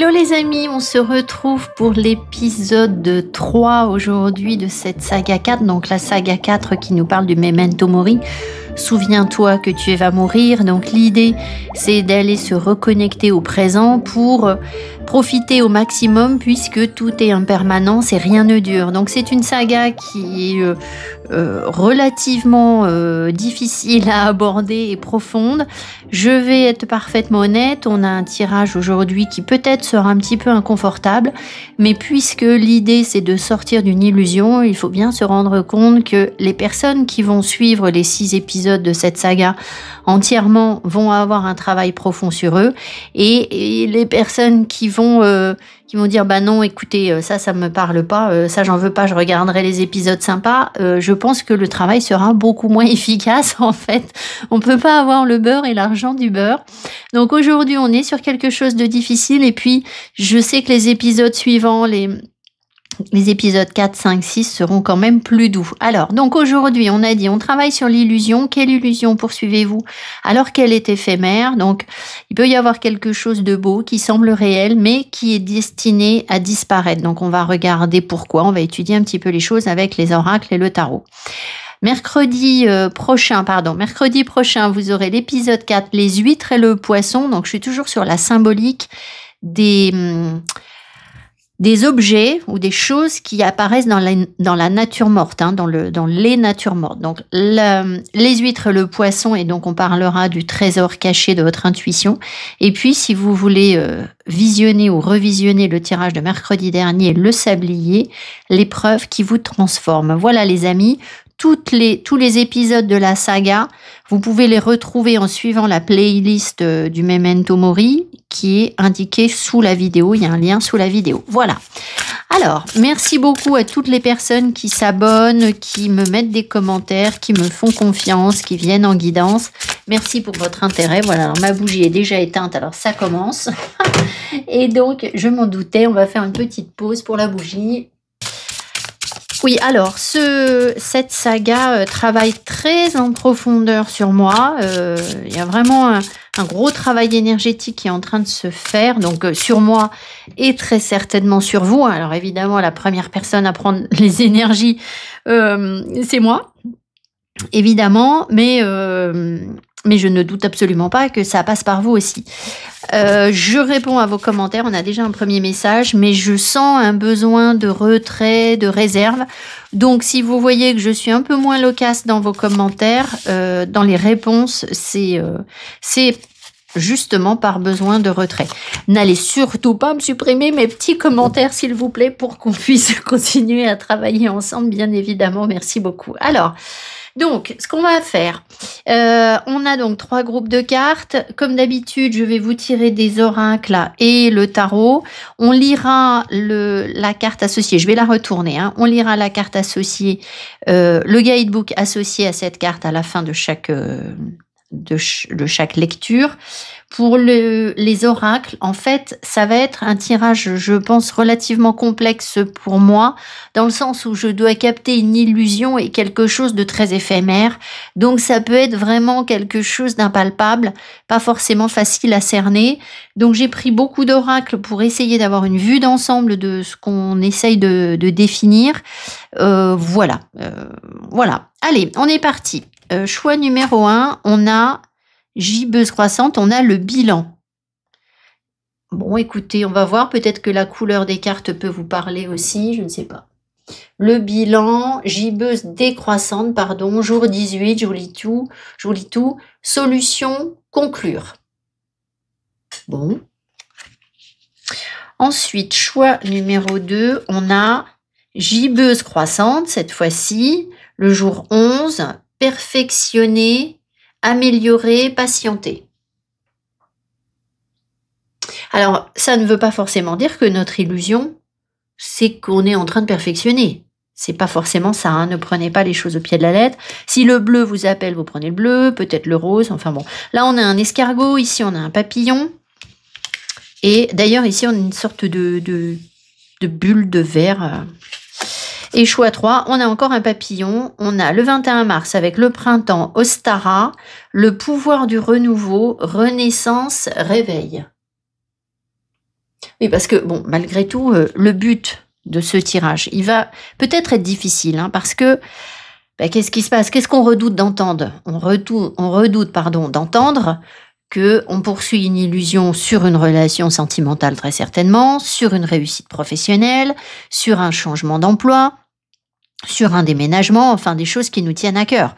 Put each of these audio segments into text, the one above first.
Hello les amis, on se retrouve pour l'épisode 3 aujourd'hui de cette saga 4, donc la saga 4 qui nous parle du Memento Mori. Souviens-toi que tu vas mourir, donc l'idée c'est d'aller se reconnecter au présent pour profiter au maximum puisque tout est impermanent et rien ne dure. Donc c'est une saga qui est relativement difficile à aborder et profonde. Je vais être parfaitement honnête, on a un tirage aujourd'hui qui peut-être sera un petit peu inconfortable, mais puisque l'idée c'est de sortir d'une illusion, il faut bien se rendre compte que les personnes qui vont suivre les 6 épisodes de cette saga entièrement vont avoir un travail profond sur eux, et les personnes qui vont dire bah non écoutez ça me parle pas, ça j'en veux pas, je regarderai les épisodes sympas, je pense que le travail sera beaucoup moins efficace. En fait on peut pas avoir le beurre et l'argent du beurre, donc aujourd'hui on est sur quelque chose de difficile, et puis je sais que les épisodes suivants, les épisodes 4, 5, 6 seront quand même plus doux. Alors, donc aujourd'hui, on a dit, on travaille sur l'illusion. Quelle illusion poursuivez-vous alors qu'elle est éphémère? Donc, il peut y avoir quelque chose de beau qui semble réel, mais qui est destiné à disparaître. Donc, on va regarder pourquoi. On va étudier un petit peu les choses avec les oracles et le tarot. Mercredi prochain, vous aurez l'épisode 4, les huîtres et le poisson. Donc, je suis toujours sur la symbolique des objets ou des choses qui apparaissent dans la nature morte, dans les natures mortes. Donc, les huîtres, le poisson, et donc on parlera du trésor caché de votre intuition. Et puis, si vous voulez visionner ou revisionner le tirage de mercredi dernier, le sablier, l'épreuve qui vous transforme. Voilà les amis, tous les épisodes de la saga, vous pouvez les retrouver en suivant la playlist du Memento Mori qui est indiquée sous la vidéo. Il y a un lien sous la vidéo. Voilà. Alors, merci beaucoup à toutes les personnes qui s'abonnent, qui me mettent des commentaires, qui me font confiance, qui viennent en guidance. Merci pour votre intérêt. Voilà, alors ma bougie est déjà éteinte, alors ça commence. Et donc, je m'en doutais, on va faire une petite pause pour la bougie. Oui, alors, cette saga travaille très en profondeur sur moi. Il y a vraiment un gros travail énergétique qui est en train de se faire, donc sur moi et très certainement sur vous. Alors évidemment, la première personne à prendre les énergies, c'est moi, évidemment, mais je ne doute absolument pas que ça passe par vous aussi. Je réponds à vos commentaires, on a déjà un premier message, mais je sens un besoin de retrait, de réserve. Donc, si vous voyez que je suis un peu moins loquace dans vos commentaires, dans les réponses, c'est justement par besoin de retrait. N'allez surtout pas me supprimer mes petits commentaires, s'il vous plaît, pour qu'on puisse continuer à travailler ensemble, bien évidemment. Merci beaucoup. Alors, donc, ce qu'on va faire, on a donc 3 groupes de cartes. Comme d'habitude, je vais vous tirer des oracles et le tarot. On lira la carte associée. Je vais la retourner. On lira la carte associée, le guidebook associé à cette carte à la fin de chaque lecture. Pour les oracles, en fait, ça va être un tirage, je pense, relativement complexe pour moi, dans le sens où je dois capter une illusion et quelque chose de très éphémère. Donc, ça peut être vraiment quelque chose d'impalpable, pas forcément facile à cerner. Donc, j'ai pris beaucoup d'oracles pour essayer d'avoir une vue d'ensemble de ce qu'on essaye de définir. Voilà. Allez, on est parti. Choix numéro 1, on a gibbeuse croissante, on a le bilan. Bon, écoutez, on va voir, peut-être que la couleur des cartes peut vous parler aussi, je ne sais pas. Le bilan, gibbeuse décroissante, pardon, jour 18, je vous lis tout, solution, conclure. Bon. Ensuite, choix numéro 2, on a gibbeuse croissante, cette fois-ci, le jour 11, perfectionner, améliorer, patienter. Alors, ça ne veut pas forcément dire que notre illusion, c'est qu'on est en train de perfectionner. C'est pas forcément ça, ne prenez pas les choses au pied de la lettre. Si le bleu vous appelle, vous prenez le bleu, peut-être le rose, enfin bon. Là, on a un escargot, ici, on a un papillon. Et d'ailleurs, ici, on a une sorte de bulle de verre. Et choix 3, on a encore un papillon. On a le 21 mars avec le printemps, Ostara, le pouvoir du renouveau, renaissance, réveil. Oui, parce que, bon, malgré tout, le but de ce tirage, il va peut-être être difficile, hein, parce que, qu'est-ce qui se passe? Qu'est-ce qu'on redoute d'entendre? On redoute, pardon, d'entendre qu'on poursuit une illusion sur une relation sentimentale, très certainement, sur une réussite professionnelle, sur un changement d'emploi, sur un déménagement, enfin des choses qui nous tiennent à cœur.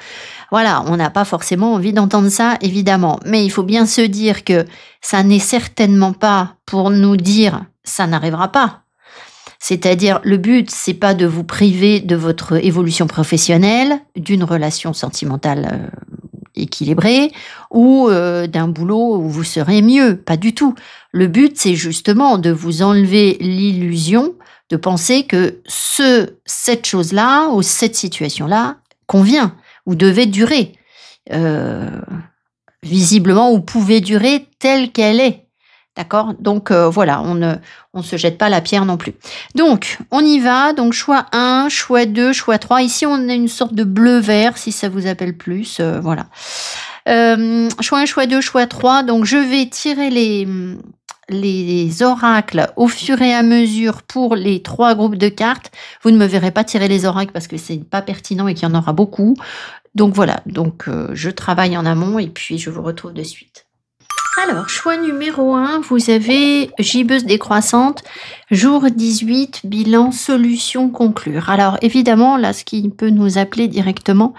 Voilà, on n'a pas forcément envie d'entendre ça, évidemment, mais il faut bien se dire que ça n'est certainement pas pour nous dire ça n'arrivera pas. C'est-à-dire, le but, c'est pas de vous priver de votre évolution professionnelle, d'une relation sentimentale équilibrée ou d'un boulot où vous serez mieux. Pas du tout. Le but, c'est justement de vous enlever l'illusion de penser que cette chose-là ou cette situation-là convient ou devait durer. Visiblement, ou pouvait durer telle qu'elle est. D'accord? Donc voilà, on ne se jette pas la pierre non plus. Donc, on y va. Donc, choix 1, choix 2, choix 3. Ici, on a une sorte de bleu-vert, si ça vous appelle plus. Voilà. Choix 1, choix 2, choix 3. Donc, je vais tirer les oracles au fur et à mesure pour les 3 groupes de cartes. Vous ne me verrez pas tirer les oracles parce que c'est pas pertinent et qu'il y en aura beaucoup. Donc, voilà. Donc, je travaille en amont et puis je vous retrouve de suite. Alors, choix numéro 1, vous avez gibbeuse décroissante, jour 18, bilan, solution, conclure. Alors, évidemment, là, ce qui peut nous appeler directement,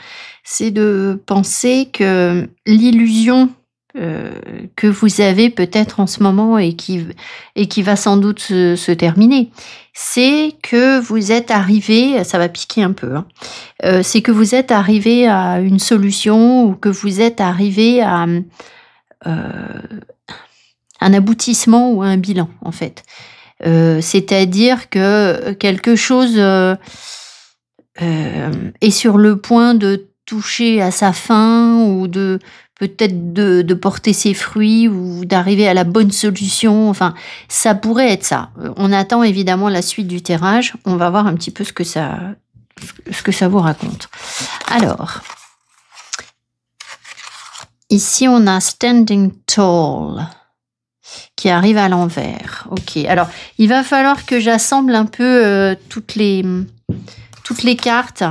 c'est de penser que l'illusion que vous avez peut-être en ce moment et qui va sans doute se terminer, c'est que vous êtes arrivé, ça va piquer un peu, hein, c'est que vous êtes arrivé à une solution ou que vous êtes arrivé à un aboutissement ou un bilan, en fait. C'est-à-dire que quelque chose est sur le point de toucher à sa fin ou peut-être de porter ses fruits ou d'arriver à la bonne solution. Enfin, ça pourrait être ça. On attend évidemment la suite du tirage. On va voir un petit peu ce que ça vous raconte. Alors, ici, on a Standing Tall qui arrive à l'envers. Ok, alors il va falloir que j'assemble un peu toutes les cartes.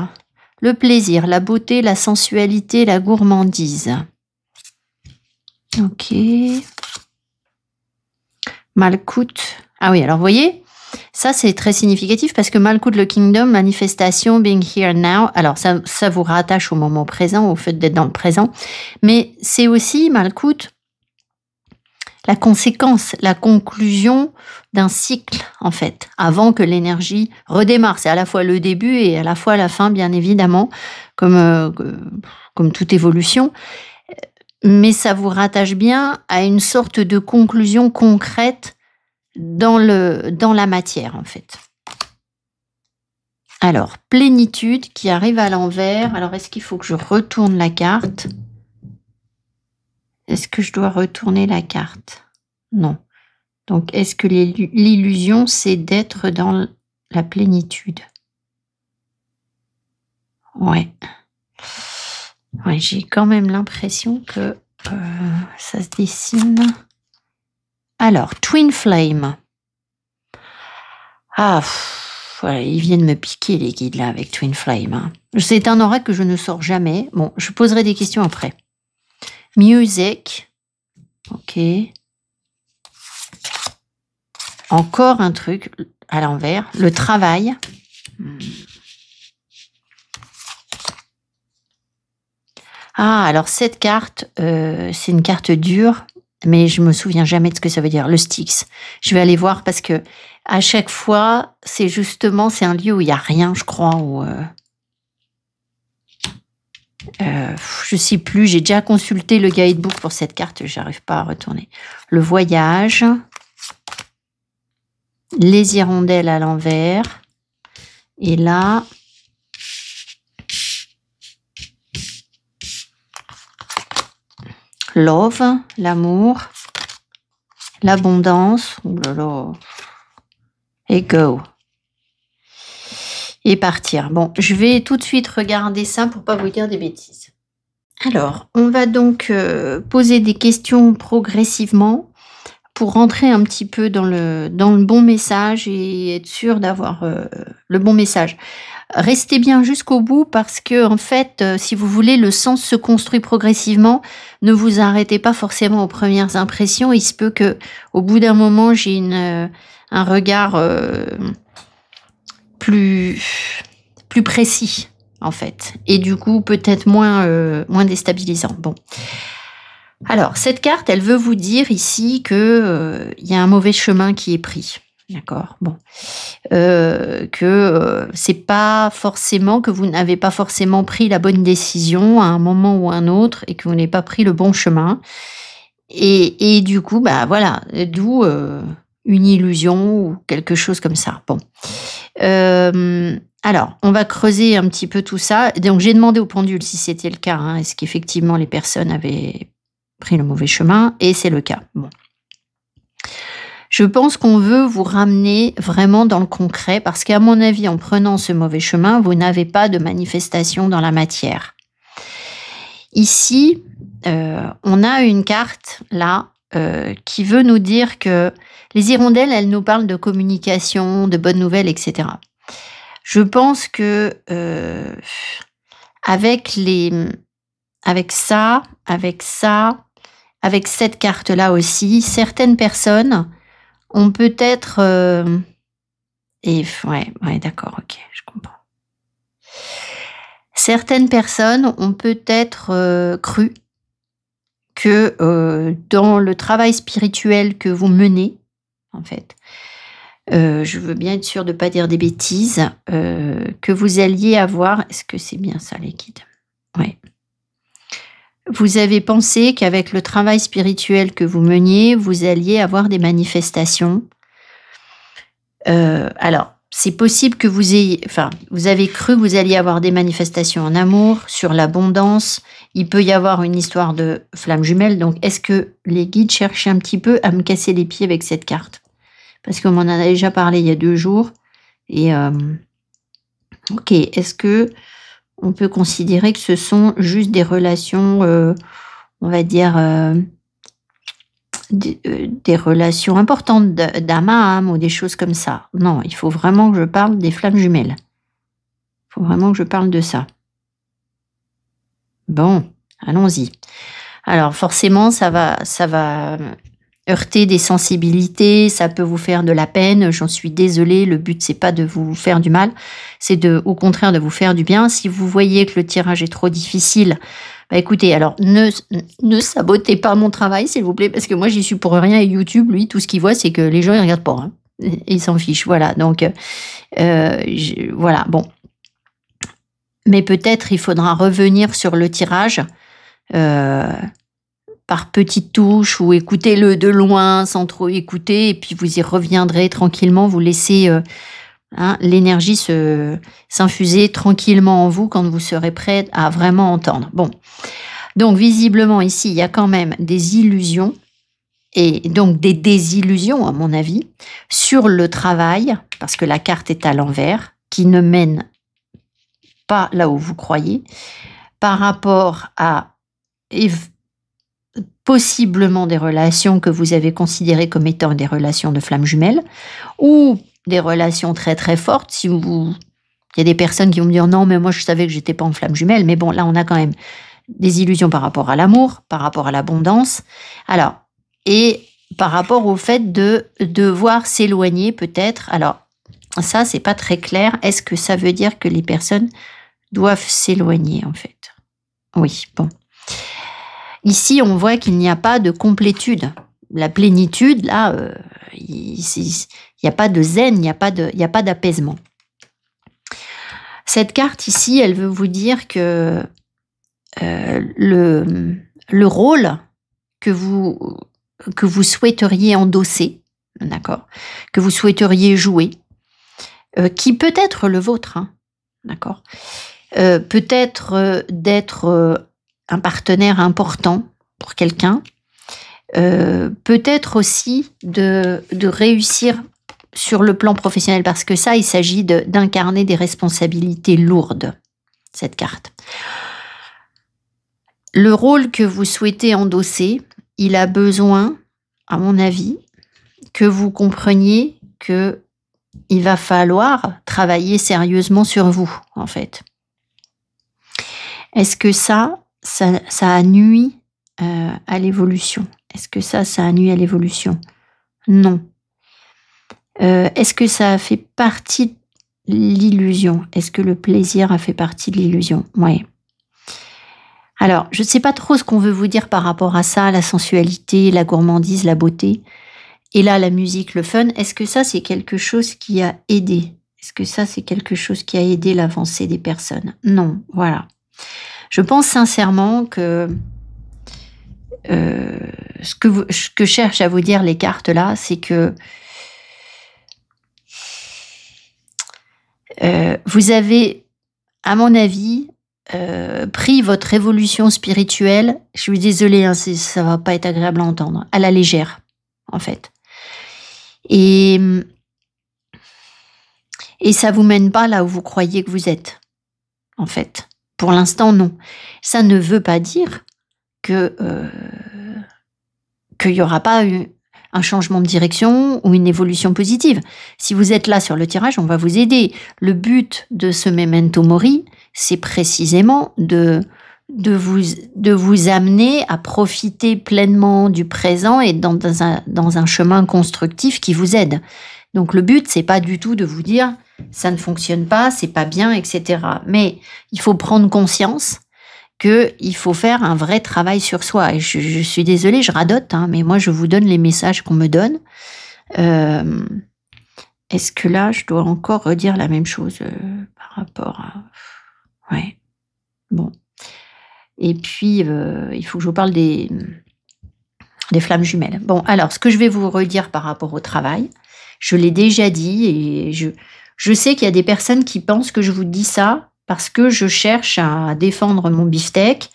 Le plaisir, la beauté, la sensualité, la gourmandise. Ok. Malkout. Ah oui, alors vous voyez, ça c'est très significatif parce que Malkout, le Kingdom, manifestation, being here now. Alors ça vous rattache au moment présent, au fait d'être dans le présent. Mais c'est aussi, Malkout, la conséquence, la conclusion d'un cycle, en fait, avant que l'énergie redémarre. C'est à la fois le début et à la fois la fin, bien évidemment, comme toute évolution. Mais ça vous rattache bien à une sorte de conclusion concrète dans la matière, en fait. Alors, plénitude qui arrive à l'envers. Alors, est-ce qu'il faut que je retourne la carte ? Est-ce que je dois retourner la carte? Non. Donc, est-ce que l'illusion, c'est d'être dans la plénitude? Ouais. Ouais, j'ai quand même l'impression que ça se dessine. Alors, Twin Flame. Ah, voilà, ils viennent me piquer les guides là avec Twin Flame. Hein. C'est un oracle que je ne sors jamais. Bon, je poserai des questions après. Music. Ok. Encore un truc à l'envers. Le travail. Ah, alors cette carte, c'est une carte dure, mais je me souviens jamais de ce que ça veut dire. Le Styx. Je vais aller voir parce que à chaque fois, c'est un lieu où il n'y a rien, je crois. Où, je sais plus, j'ai déjà consulté le guidebook pour cette carte, j'arrive pas à retourner. Le voyage, les hirondelles à l'envers, et là, love, l'amour, l'abondance, et go. Et partir. Bon, je vais tout de suite regarder ça pour pas vous dire des bêtises. Alors, on va donc poser des questions progressivement pour rentrer un petit peu dans le bon message et être sûr d'avoir le bon message. Restez bien jusqu'au bout parce que en fait, si vous voulez, le sens se construit progressivement. Ne vous arrêtez pas forcément aux premières impressions. Il se peut que, au bout d'un moment, j'ai un regard plus précis, en fait, et du coup peut-être moins déstabilisant. Bon. Alors, cette carte, elle veut vous dire ici que y a un mauvais chemin qui est pris. D'accord. Bon. C'est pas forcément que vous n'avez pas forcément pris la bonne décision à un moment ou un autre et que vous n'avez pas pris le bon chemin. Et du coup, bah voilà, d'où une illusion ou quelque chose comme ça. Bon. Alors, on va creuser un petit peu tout ça. Donc, j'ai demandé au pendule si c'était le cas. Hein, est-ce qu'effectivement les personnes avaient pris le mauvais chemin? Et c'est le cas. Bon. Je pense qu'on veut vous ramener vraiment dans le concret parce qu'à mon avis, en prenant ce mauvais chemin, vous n'avez pas de manifestation dans la matière. Ici, on a une carte là qui veut nous dire que les hirondelles, elles nous parlent de communication, de bonnes nouvelles, etc. Je pense que avec cette carte-là aussi, certaines personnes ont peut-être... ouais, d'accord, ok, je comprends. Certaines personnes ont peut-être cru que dans le travail spirituel que vous menez, en fait, je veux bien être sûre de ne pas dire des bêtises, que vous alliez avoir... Est-ce que c'est bien ça, les guides? Ouais. Vous avez pensé qu'avec le travail spirituel que vous meniez, vous alliez avoir des manifestations. Alors, c'est possible que vous avez cru que vous alliez avoir des manifestations en amour, sur l'abondance. Il peut y avoir une histoire de flamme jumelle. Donc, est-ce que les guides cherchaient un petit peu à me casser les pieds avec cette carte? Parce qu'on m'en a déjà parlé il y a 2 jours. Et, ok, est-ce que on peut considérer que ce sont juste des relations, on va dire, des relations importantes d'âme à âme ou des choses comme ça? Non, il faut vraiment que je parle des flammes jumelles. Il faut vraiment que je parle de ça. Bon, allons-y. Alors forcément, ça va heurter des sensibilités, ça peut vous faire de la peine, j'en suis désolée, le but c'est pas de vous faire du mal, c'est au contraire de vous faire du bien. Si vous voyez que le tirage est trop difficile, bah écoutez, alors ne sabotez pas mon travail s'il vous plaît, parce que moi j'y suis pour rien et YouTube, lui, tout ce qu'il voit c'est que les gens ils regardent pas, hein, et ils s'en fichent, voilà, donc voilà, bon. Mais peut-être il faudra revenir sur le tirage, par petites touches ou écoutez-le de loin sans trop écouter et puis vous y reviendrez tranquillement, vous laissez l'énergie s'infuser tranquillement en vous quand vous serez prêt à vraiment entendre. Bon, donc visiblement ici il y a quand même des illusions et donc des désillusions à mon avis sur le travail parce que la carte est à l'envers qui ne mène pas là où vous croyez par rapport à possiblement des relations que vous avez considérées comme étant des relations de flammes jumelles ou des relations très très fortes. Il y a des personnes qui vont me dire non mais moi je savais que j'étais pas en flamme jumelle, mais bon là on a quand même des illusions par rapport à l'amour, par rapport à l'abondance, alors et par rapport au fait de devoir s'éloigner peut-être. Alors ça c'est pas très clair. Est-ce que ça veut dire que les personnes doivent s'éloigner en fait? Oui, bon. Ici, on voit qu'il n'y a pas de complétude. La plénitude, là, il n'y a pas de zen, il n'y a pas d'apaisement. Cette carte ici, elle veut vous dire que le rôle que vous souhaiteriez endosser, d'accord, que vous souhaiteriez jouer, qui peut être le vôtre, hein, d'accord, peut-être d'être un partenaire important pour quelqu'un, peut-être aussi de réussir sur le plan professionnel, parce que ça, il s'agit d'incarner des responsabilités lourdes, cette carte. Le rôle que vous souhaitez endosser, il a besoin, à mon avis, que vous compreniez que il va falloir travailler sérieusement sur vous, en fait. Est-ce que ça a nui à l'évolution? Est-ce que ça a nui à l'évolution? Non. Est-ce que ça a fait partie de l'illusion? Est-ce que le plaisir a fait partie de l'illusion? Oui. Alors, je ne sais pas trop ce qu'on veut vous dire par rapport à ça, la sensualité, la gourmandise, la beauté. Et là, la musique, le fun, est-ce que ça, c'est quelque chose qui a aidé? Est-ce que ça, c'est quelque chose qui a aidé l'avancée des personnes? Non, voilà. Je pense sincèrement que ce que cherchent à vous dire les cartes là, c'est que vous avez, à mon avis, pris votre évolution spirituelle, je suis désolée, hein, ça va pas être agréable à entendre, à la légère, en fait. Et ça vous mène pas là où vous croyez que vous êtes, en fait. Pour l'instant, non. Ça ne veut pas dire que qu'il n'y aura pas un changement de direction ou une évolution positive. Si vous êtes là sur le tirage, on va vous aider. Le but de ce Memento Mori, c'est précisément de vous amener à profiter pleinement du présent et dans un chemin constructif qui vous aide. Donc le but, c'est pas du tout de vous dire ça ne fonctionne pas, c'est pas bien, etc. Mais il faut prendre conscience qu'il faut faire un vrai travail sur soi. Et je suis désolée, je radote, hein, mais moi, je vous donne les messages qu'on me donne. Est-ce que là, je dois encore redire la même chose par rapport à... Ouais, bon. Et puis, il faut que je vous parle des flammes jumelles. Bon, alors, ce que je vais vous redire par rapport au travail, je l'ai déjà dit, et je sais qu'il y a des personnes qui pensent que je vous dis ça parce que je cherche à défendre mon beefsteak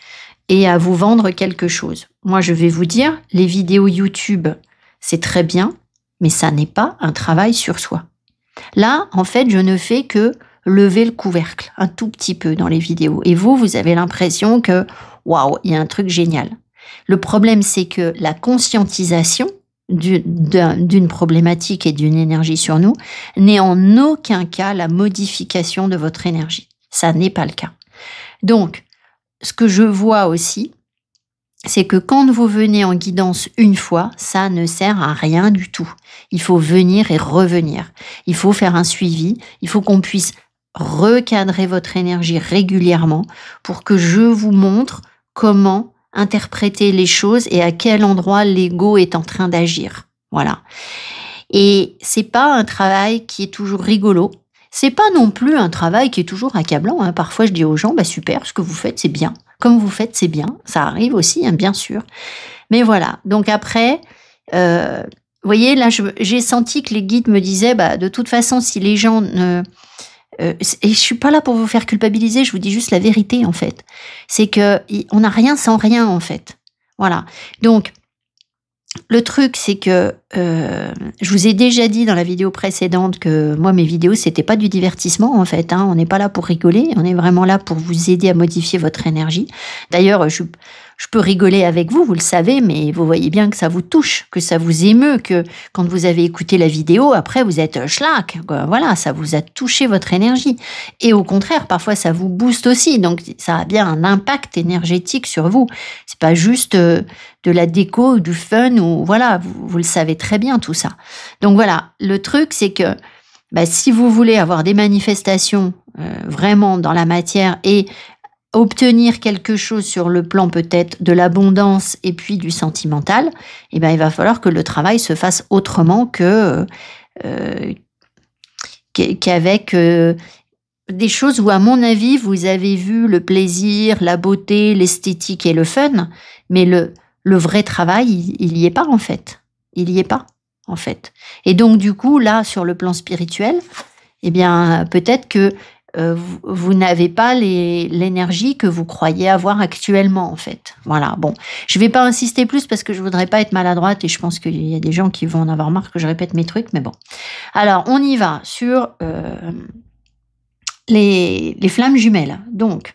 et à vous vendre quelque chose. Moi, je vais vous dire, les vidéos YouTube, c'est très bien, mais ça n'est pas un travail sur soi. Là, en fait, je ne fais que lever le couvercle un tout petit peu dans les vidéos. Et vous avez l'impression que, waouh, il y a un truc génial. Le problème, c'est que la conscientisation d'une problématique et d'une énergie sur nous n'est en aucun cas la modification de votre énergie. Ça n'est pas le cas. Donc, ce que je vois aussi, c'est que quand vous venez en guidance une fois, ça ne sert à rien du tout. Il faut venir et revenir. Il faut faire un suivi. Il faut qu'on puisse recadrer votre énergie régulièrement pour que je vous montre comment interpréter les choses et à quel endroit l'ego est en train d'agir. Voilà. Et c'est pas un travail qui est toujours rigolo. C'est pas non plus un travail qui est toujours accablant, hein. Parfois, je dis aux gens, bah super, ce que vous faites, c'est bien. Comme vous faites, c'est bien. Ça arrive aussi, hein, bien sûr. Mais voilà. Donc après, vous voyez, là, j'ai senti que les guides me disaient, bah, de toute façon, si les gens ne... et je suis pas là pour vous faire culpabiliser, je vous dis juste la vérité, en fait. C'est que on n'a rien sans rien, en fait. Voilà. Donc, le truc, c'est que je vous ai déjà dit dans la vidéo précédente que moi, mes vidéos, c'était pas du divertissement, en fait, hein. On n'est pas là pour rigoler, on est vraiment là pour vous aider à modifier votre énergie. D'ailleurs, je peux rigoler avec vous, vous le savez, mais vous voyez bien que ça vous touche, que ça vous émeut, que quand vous avez écouté la vidéo, après, vous êtes schlack. Voilà, ça vous a touché votre énergie. Et au contraire, parfois, ça vous booste aussi. Donc, ça a bien un impact énergétique sur vous. C'est pas juste de la déco, du fun, ou voilà, vous le savez très bien tout ça. Donc voilà, le truc, c'est que bah, si vous voulez avoir des manifestations vraiment dans la matière et obtenir quelque chose sur le plan peut-être de l'abondance et puis du sentimental, eh ben, il va falloir que le travail se fasse autrement qu'avec des choses où, à mon avis, vous avez vu le plaisir, la beauté, l'esthétique et le fun, mais le vrai travail, il n'y est pas, en fait. Il n'y est pas, en fait. Et donc, du coup, là, sur le plan spirituel, eh bien, peut-être que vous n'avez pas l'énergie que vous croyez avoir actuellement, en fait. Voilà, bon. Je ne vais pas insister plus parce que je ne voudrais pas être maladroite et je pense qu'il y a des gens qui vont en avoir marre que je répète mes trucs, mais bon. Alors, on y va sur les flammes jumelles. Donc,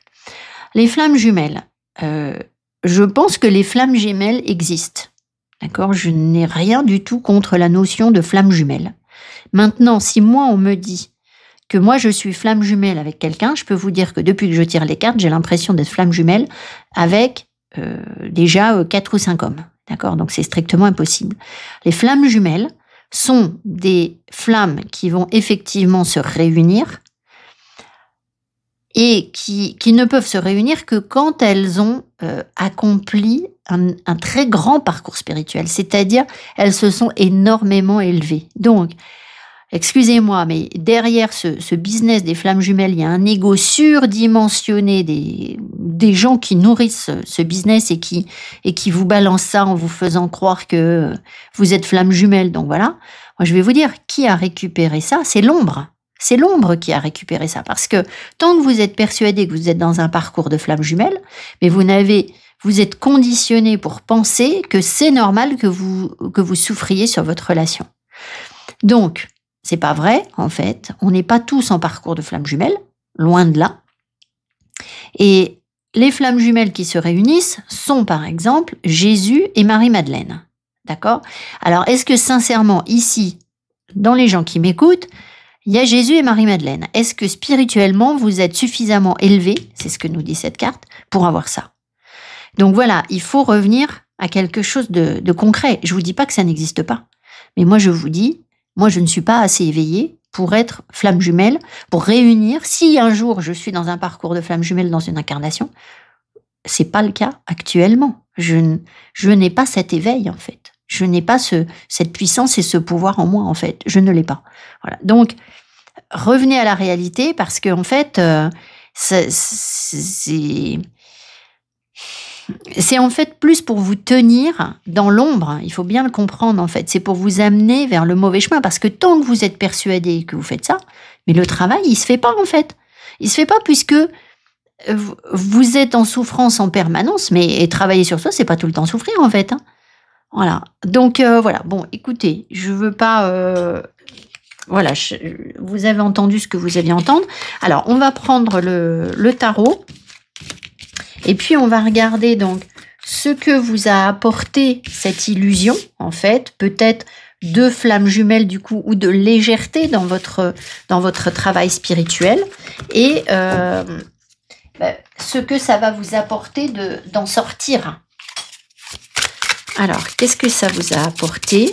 les flammes jumelles, je pense que les flammes jumelles existent. D'accord? Je n'ai rien du tout contre la notion de flamme jumelle. Maintenant, si moi, on me dit que moi, je suis flamme jumelle avec quelqu'un, je peux vous dire que depuis que je tire les cartes, j'ai l'impression d'être flamme jumelle avec déjà 4 ou 5 hommes. D'accord? Donc, c'est strictement impossible. Les flammes jumelles sont des flammes qui vont effectivement se réunir et qui ne peuvent se réunir que quand elles ont accompli un très grand parcours spirituel, c'est-à-dire elles se sont énormément élevées. Donc, excusez-moi, mais derrière ce business des flammes jumelles, il y a un ego surdimensionné des gens qui nourrissent ce business et qui vous balancent ça en vous faisant croire que vous êtes flammes jumelles. Donc voilà, moi je vais vous dire, qui a récupéré ça? C'est l'ombre. C'est l'ombre qui a récupéré ça. Parce que tant que vous êtes persuadé que vous êtes dans un parcours de flammes jumelles, mais vous êtes conditionné pour penser que c'est normal que vous souffriez sur votre relation. Donc, c'est pas vrai, en fait. On n'est pas tous en parcours de flammes jumelles, loin de là. Et les flammes jumelles qui se réunissent sont, par exemple, Jésus et Marie-Madeleine. D'accord? Alors, est-ce que sincèrement, ici, dans les gens qui m'écoutent, il y a Jésus et Marie-Madeleine? Est-ce que spirituellement, vous êtes suffisamment élevé, c'est ce que nous dit cette carte, pour avoir ça? Donc voilà, il faut revenir à quelque chose de concret. Je vous dis pas que ça n'existe pas. Mais moi, je vous dis, moi, je ne suis pas assez éveillée pour être flamme jumelle, pour réunir. Si un jour je suis dans un parcours de flamme jumelle dans une incarnation, c'est pas le cas actuellement. Je n'ai pas cet éveil, en fait. Je n'ai pas cette puissance et ce pouvoir en moi, en fait. Je ne l'ai pas. Voilà. Donc, revenez à la réalité parce que, en fait, c'est en fait plus pour vous tenir dans l'ombre. Il faut bien le comprendre, en fait. C'est pour vous amener vers le mauvais chemin. Parce que tant que vous êtes persuadé que vous faites ça, mais le travail, il se fait pas, en fait. Il se fait pas puisque vous êtes en souffrance en permanence. Mais travailler sur soi, c'est pas tout le temps souffrir, en fait. Hein. Voilà. Donc, voilà. Bon, écoutez, je veux pas... voilà, vous avez entendu ce que vous aviez entendre. Alors, on va prendre le tarot. Et puis, on va regarder donc ce que vous a apporté cette illusion, en fait, peut-être de flammes jumelles du coup, ou de légèreté dans votre travail spirituel, et ce que ça va vous apporter d'en sortir. Alors, qu'est-ce que ça vous a apporté?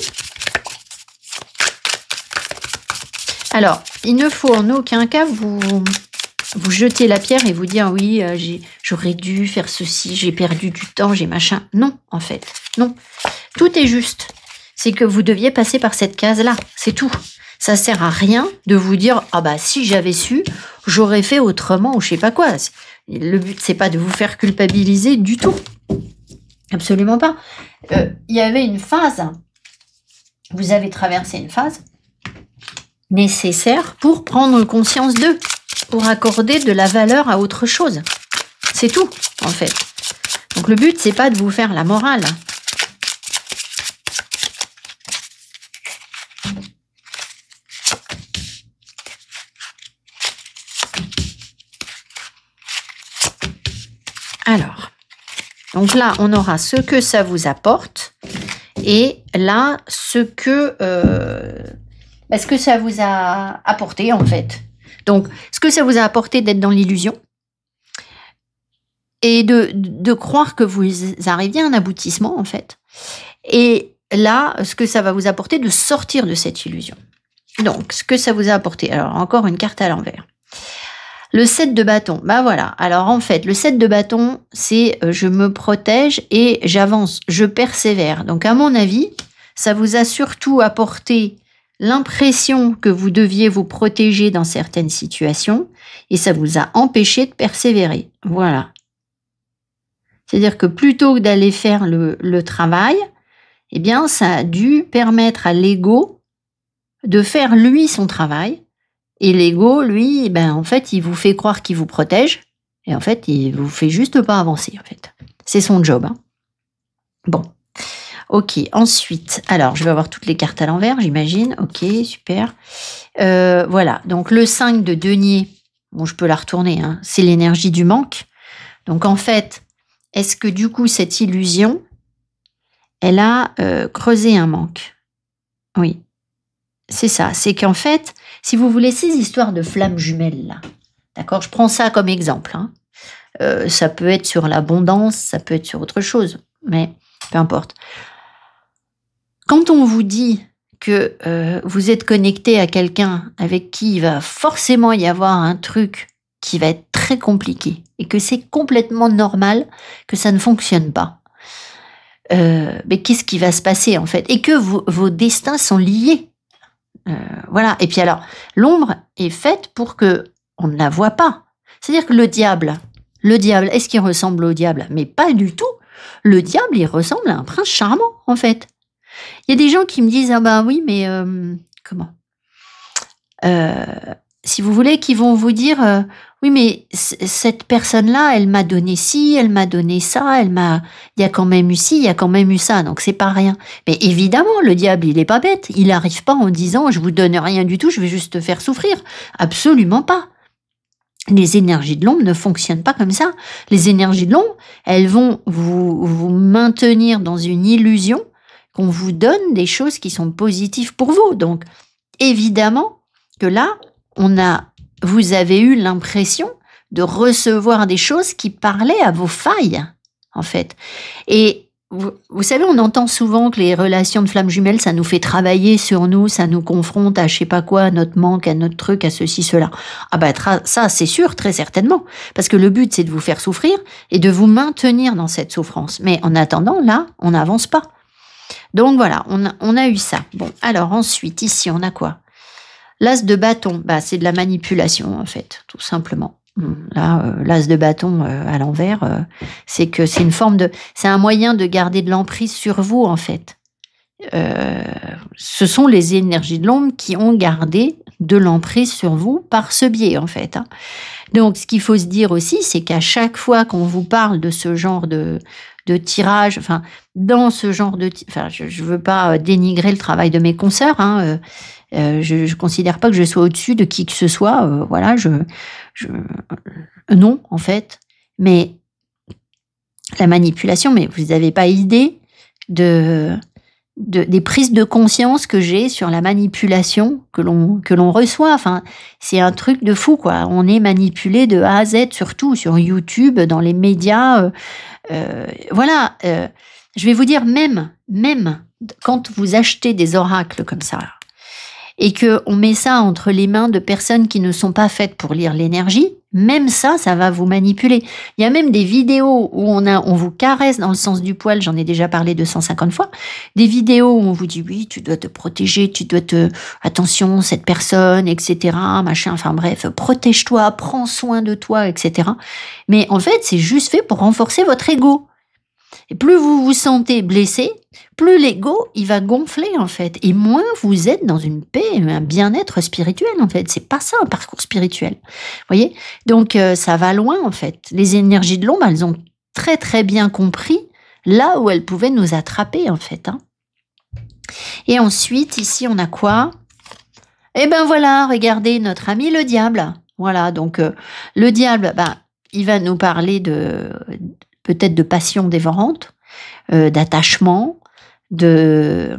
Alors, il ne faut en aucun cas vous jeter la pierre et vous dire oui, j'aurais dû faire ceci, j'ai perdu du temps, j'ai machin. Non, en fait, non. Tout est juste. C'est que vous deviez passer par cette case-là, c'est tout. Ça sert à rien de vous dire ah bah si j'avais su, j'aurais fait autrement ou je sais pas quoi. Le but c'est pas de vous faire culpabiliser du tout, absolument pas. Il y avait une phase, vous avez traversé une phase nécessaire pour prendre conscience d'eux, pour accorder de la valeur à autre chose. C'est tout, en fait. Donc le but, c'est pas de vous faire la morale. Alors, donc là, on aura ce que ça vous apporte, et là, ce que ça vous a apporté, en fait. Donc, ce que ça vous a apporté d'être dans l'illusion et de croire que vous arriviez à un aboutissement, en fait. Et là, ce que ça va vous apporter de sortir de cette illusion. Donc, ce que ça vous a apporté. Alors, encore une carte à l'envers. Le 7 de bâton. Bah voilà. Alors, en fait, le 7 de bâton, c'est je me protège et j'avance, je persévère. Donc, à mon avis, ça vous a surtout apporté l'impression que vous deviez vous protéger dans certaines situations et ça vous a empêché de persévérer. Voilà. C'est-à-dire que plutôt que d'aller faire le travail, eh bien, ça a dû permettre à l'ego de faire lui son travail. Et l'ego, lui, ben, en fait, il vous fait croire qu'il vous protège et en fait, il vous fait juste pas avancer, en fait. C'est son job. Hein. Bon. Ok, ensuite, alors je vais avoir toutes les cartes à l'envers, j'imagine. Ok, super. Voilà, donc le 5 de denier, bon, je peux la retourner, hein, c'est l'énergie du manque. Donc en fait, est-ce que du coup, cette illusion, elle a creusé un manque. Oui, c'est ça. C'est qu'en fait, si vous voulez, ces histoires de flammes jumelles, là, d'accord, je prends ça comme exemple, hein. Ça peut être sur l'abondance, ça peut être sur autre chose, mais peu importe. Quand on vous dit que vous êtes connecté à quelqu'un avec qui il va forcément y avoir un truc qui va être très compliqué et que c'est complètement normal que ça ne fonctionne pas, mais qu'est-ce qui va se passer en fait? Et que vos destins sont liés. Voilà. Et puis alors, l'ombre est faite pour que on ne la voit pas. C'est-à-dire que le diable, est-ce qu'il ressemble au diable? Mais pas du tout. Le diable, il ressemble à un prince charmant, en fait. Il y a des gens qui me disent, ah ben oui, mais comment? Si vous voulez, qui vont vous dire, oui, mais cette personne-là, elle m'a donné ci, elle m'a donné ça, il y a quand même eu ci, il y a quand même eu ça, donc c'est pas rien. Mais évidemment, le diable, il est pas bête. Il n'arrive pas en disant, je vous donne rien du tout, je vais juste te faire souffrir. Absolument pas. Les énergies de l'ombre ne fonctionnent pas comme ça. Les énergies de l'ombre, elles vont vous maintenir dans une illusion qu'on vous donne des choses qui sont positives pour vous. Donc, évidemment que là, vous avez eu l'impression de recevoir des choses qui parlaient à vos failles, en fait. Et vous savez, on entend souvent que les relations de flammes jumelles, ça nous fait travailler sur nous, ça nous confronte à je sais pas quoi, à notre manque, à notre truc, à ceci, cela. Ah ben ça, c'est sûr, très certainement. Parce que le but, c'est de vous faire souffrir et de vous maintenir dans cette souffrance. Mais en attendant, là, on n'avance pas. Donc voilà, on a eu ça. Bon, alors ensuite, ici, on a quoi? L'as de bâton, c'est de la manipulation, en fait, tout simplement. Là, l'as de bâton à l'envers, c'est que c'est c'est un moyen de garder de l'emprise sur vous, en fait. Ce sont les énergies de l'ombre qui ont gardé de l'emprise sur vous par ce biais, en fait, hein. Donc, ce qu'il faut se dire aussi, c'est qu'à chaque fois qu'on vous parle de ce genre de tirage, enfin, dans ce genre je veux pas dénigrer le travail de mes consoeurs, hein, je considère pas que je sois au-dessus de qui que ce soit, voilà, non, en fait. Mais la manipulation, mais vous n'avez pas idée des prises de conscience que j'ai sur la manipulation que l'on reçoit. Enfin, c'est un truc de fou, quoi. On est manipulé de A à Z, surtout sur YouTube, dans les médias. Voilà. Je vais vous dire, même quand vous achetez des oracles comme ça, et qu'on met ça entre les mains de personnes qui ne sont pas faites pour lire l'énergie, même ça va vous manipuler. Il y a même des vidéos où on vous caresse dans le sens du poil, j'en ai déjà parlé 250 fois, des vidéos où on vous dit oui, tu dois te protéger, attention, cette personne, etc., machin, enfin bref, protège-toi, prends soin de toi, etc. Mais en fait, c'est juste fait pour renforcer votre ego. Et plus vous vous sentez blessé, plus l'ego, il va gonfler, en fait. Et moins vous êtes dans une paix, un bien-être spirituel, en fait. C'est pas ça, un parcours spirituel. Vous voyez? Donc, ça va loin, en fait. Les énergies de l'ombre, elles ont très, très bien compris là où elles pouvaient nous attraper, en fait, hein. Et ensuite, ici, on a quoi? Eh ben voilà, regardez, notre ami le diable. Voilà, donc, le diable, il va nous parler peut-être de passion dévorante, d'attachement, de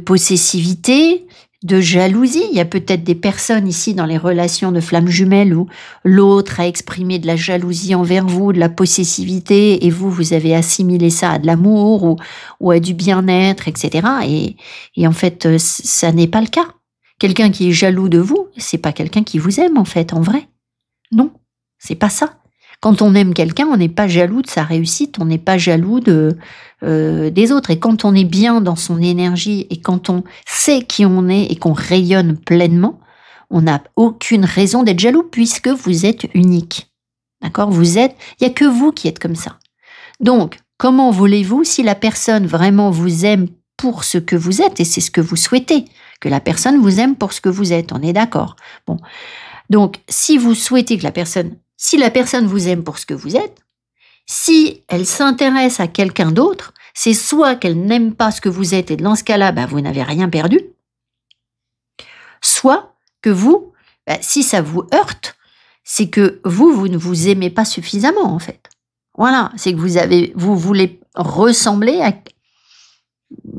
possessivité, de jalousie. Il y a peut-être des personnes ici dans les relations de flammes jumelles où l'autre a exprimé de la jalousie envers vous, de la possessivité, et vous avez assimilé ça à de l'amour ou à du bien-être, etc. Et en fait, ça n'est pas le cas. Quelqu'un qui est jaloux de vous, c'est pas quelqu'un qui vous aime, en fait, en vrai. Non, c'est pas ça. Quand on aime quelqu'un, on n'est pas jaloux de sa réussite, on n'est pas jaloux des autres. Et quand on est bien dans son énergie et quand on sait qui on est et qu'on rayonne pleinement, on n'a aucune raison d'être jaloux puisque vous êtes unique. D'accord? Il n'y a que vous qui êtes comme ça. Donc, comment voulez-vous, si la personne vraiment vous aime pour ce que vous êtes, et c'est ce que vous souhaitez, que la personne vous aime pour ce que vous êtes, on est d'accord? Bon. Donc, si vous souhaitez que si la personne vous aime pour ce que vous êtes, si elle s'intéresse à quelqu'un d'autre, c'est soit qu'elle n'aime pas ce que vous êtes et dans ce cas-là, vous n'avez rien perdu, soit que vous, si ça vous heurte, c'est que vous ne vous aimez pas suffisamment en fait. Voilà, c'est que vous voulez ressembler à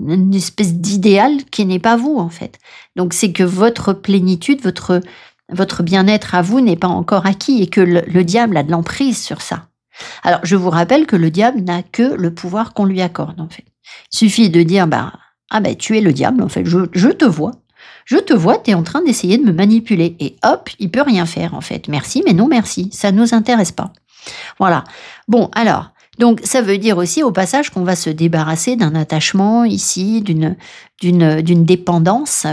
une espèce d'idéal qui n'est pas vous, en fait. Donc, c'est que votre plénitude, votre bien-être à vous n'est pas encore acquis et que le diable a de l'emprise sur ça. Alors, je vous rappelle que le diable n'a que le pouvoir qu'on lui accorde, en fait. Il suffit de dire, tu es le diable, en fait, je te vois. Je te vois, tu es en train d'essayer de me manipuler. Et hop, il peut rien faire, en fait. Merci, mais non merci. Ça ne nous intéresse pas. Voilà. Bon, alors, donc ça veut dire aussi au passage qu'on va se débarrasser d'un attachement ici, d'une dépendance,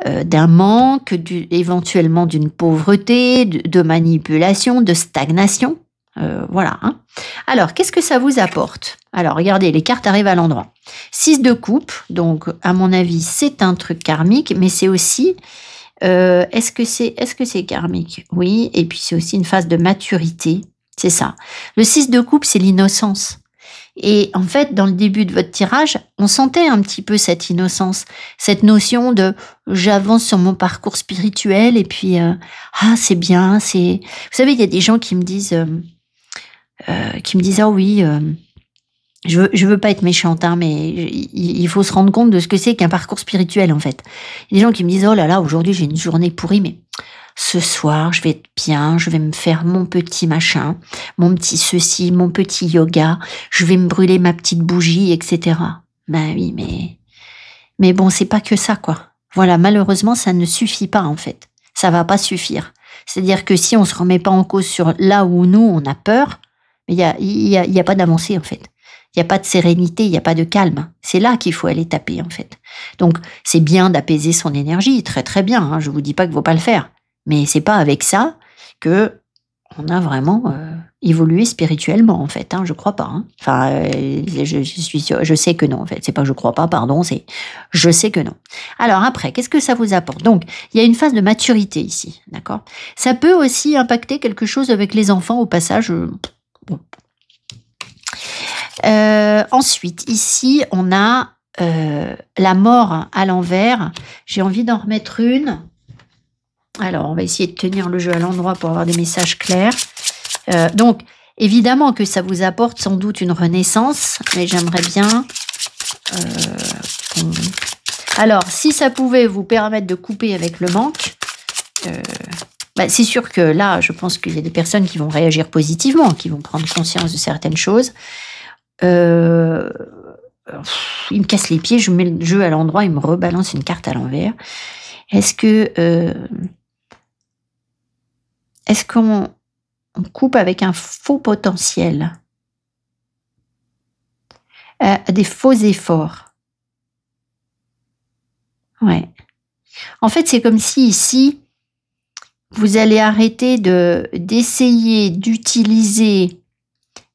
d'un manque, éventuellement d'une pauvreté, de manipulation, de stagnation. Voilà. Hein. Alors, qu'est-ce que ça vous apporte? Alors, regardez, les cartes arrivent à l'endroit. 6 de coupe, donc à mon avis, c'est un truc karmique, mais c'est aussi... est-ce que c'est karmique? Oui, et puis c'est aussi une phase de maturité, c'est ça. Le 6 de coupe, c'est l'innocence. Et en fait, dans le début de votre tirage, on sentait un petit peu cette innocence, cette notion de j'avance sur mon parcours spirituel et puis c'est bien, c'est... Vous savez, il y a des gens qui me disent ah oui, je veux pas être méchante, hein, mais il faut se rendre compte de ce que c'est qu'un parcours spirituel, en fait. Il y a des gens qui me disent, oh là là, aujourd'hui j'ai une journée pourrie, mais ce soir je vais être bien, je vais me faire mon petit machin, mon petit ceci, mon petit yoga, je vais me brûler ma petite bougie, etc. Ben oui, mais bon, c'est pas que ça, quoi. Voilà, malheureusement, ça ne suffit pas, en fait. Ça va pas suffire. C'est-à-dire que si on se remet pas en cause sur là où nous, on a peur, il y a pas d'avancée, en fait. Il n'y a pas de sérénité, il n'y a pas de calme. C'est là qu'il faut aller taper, en fait. Donc, c'est bien d'apaiser son énergie, très très bien, hein, je ne vous dis pas qu'il ne faut pas le faire. Mais c'est pas avec ça que on a vraiment évolué spirituellement, en fait. Hein, je crois pas. Hein. Enfin, je suis sûre, je sais que non, en fait. C'est pas je crois pas, pardon, c'est je sais que non. Alors après, qu'est-ce que ça vous apporte? Donc, il y a une phase de maturité ici, d'accord? Ça peut aussi impacter quelque chose avec les enfants, au passage. Bon. Ensuite, ici, on a la mort à l'envers. J'ai envie d'en remettre une. Alors, on va essayer de tenir le jeu à l'endroit pour avoir des messages clairs. Donc, évidemment que ça vous apporte sans doute une renaissance, mais j'aimerais bien... Alors, si ça pouvait vous permettre de couper avec le manque... c'est sûr que là, je pense qu'il y a des personnes qui vont réagir positivement, qui vont prendre conscience de certaines choses. Il me casse les pieds, je mets le jeu à l'endroit, il me rebalance une carte à l'envers. Est-ce qu'on coupe avec un faux potentiel, des faux efforts? Ouais. En fait, c'est comme si ici, vous allez arrêter d'essayer d'utiliser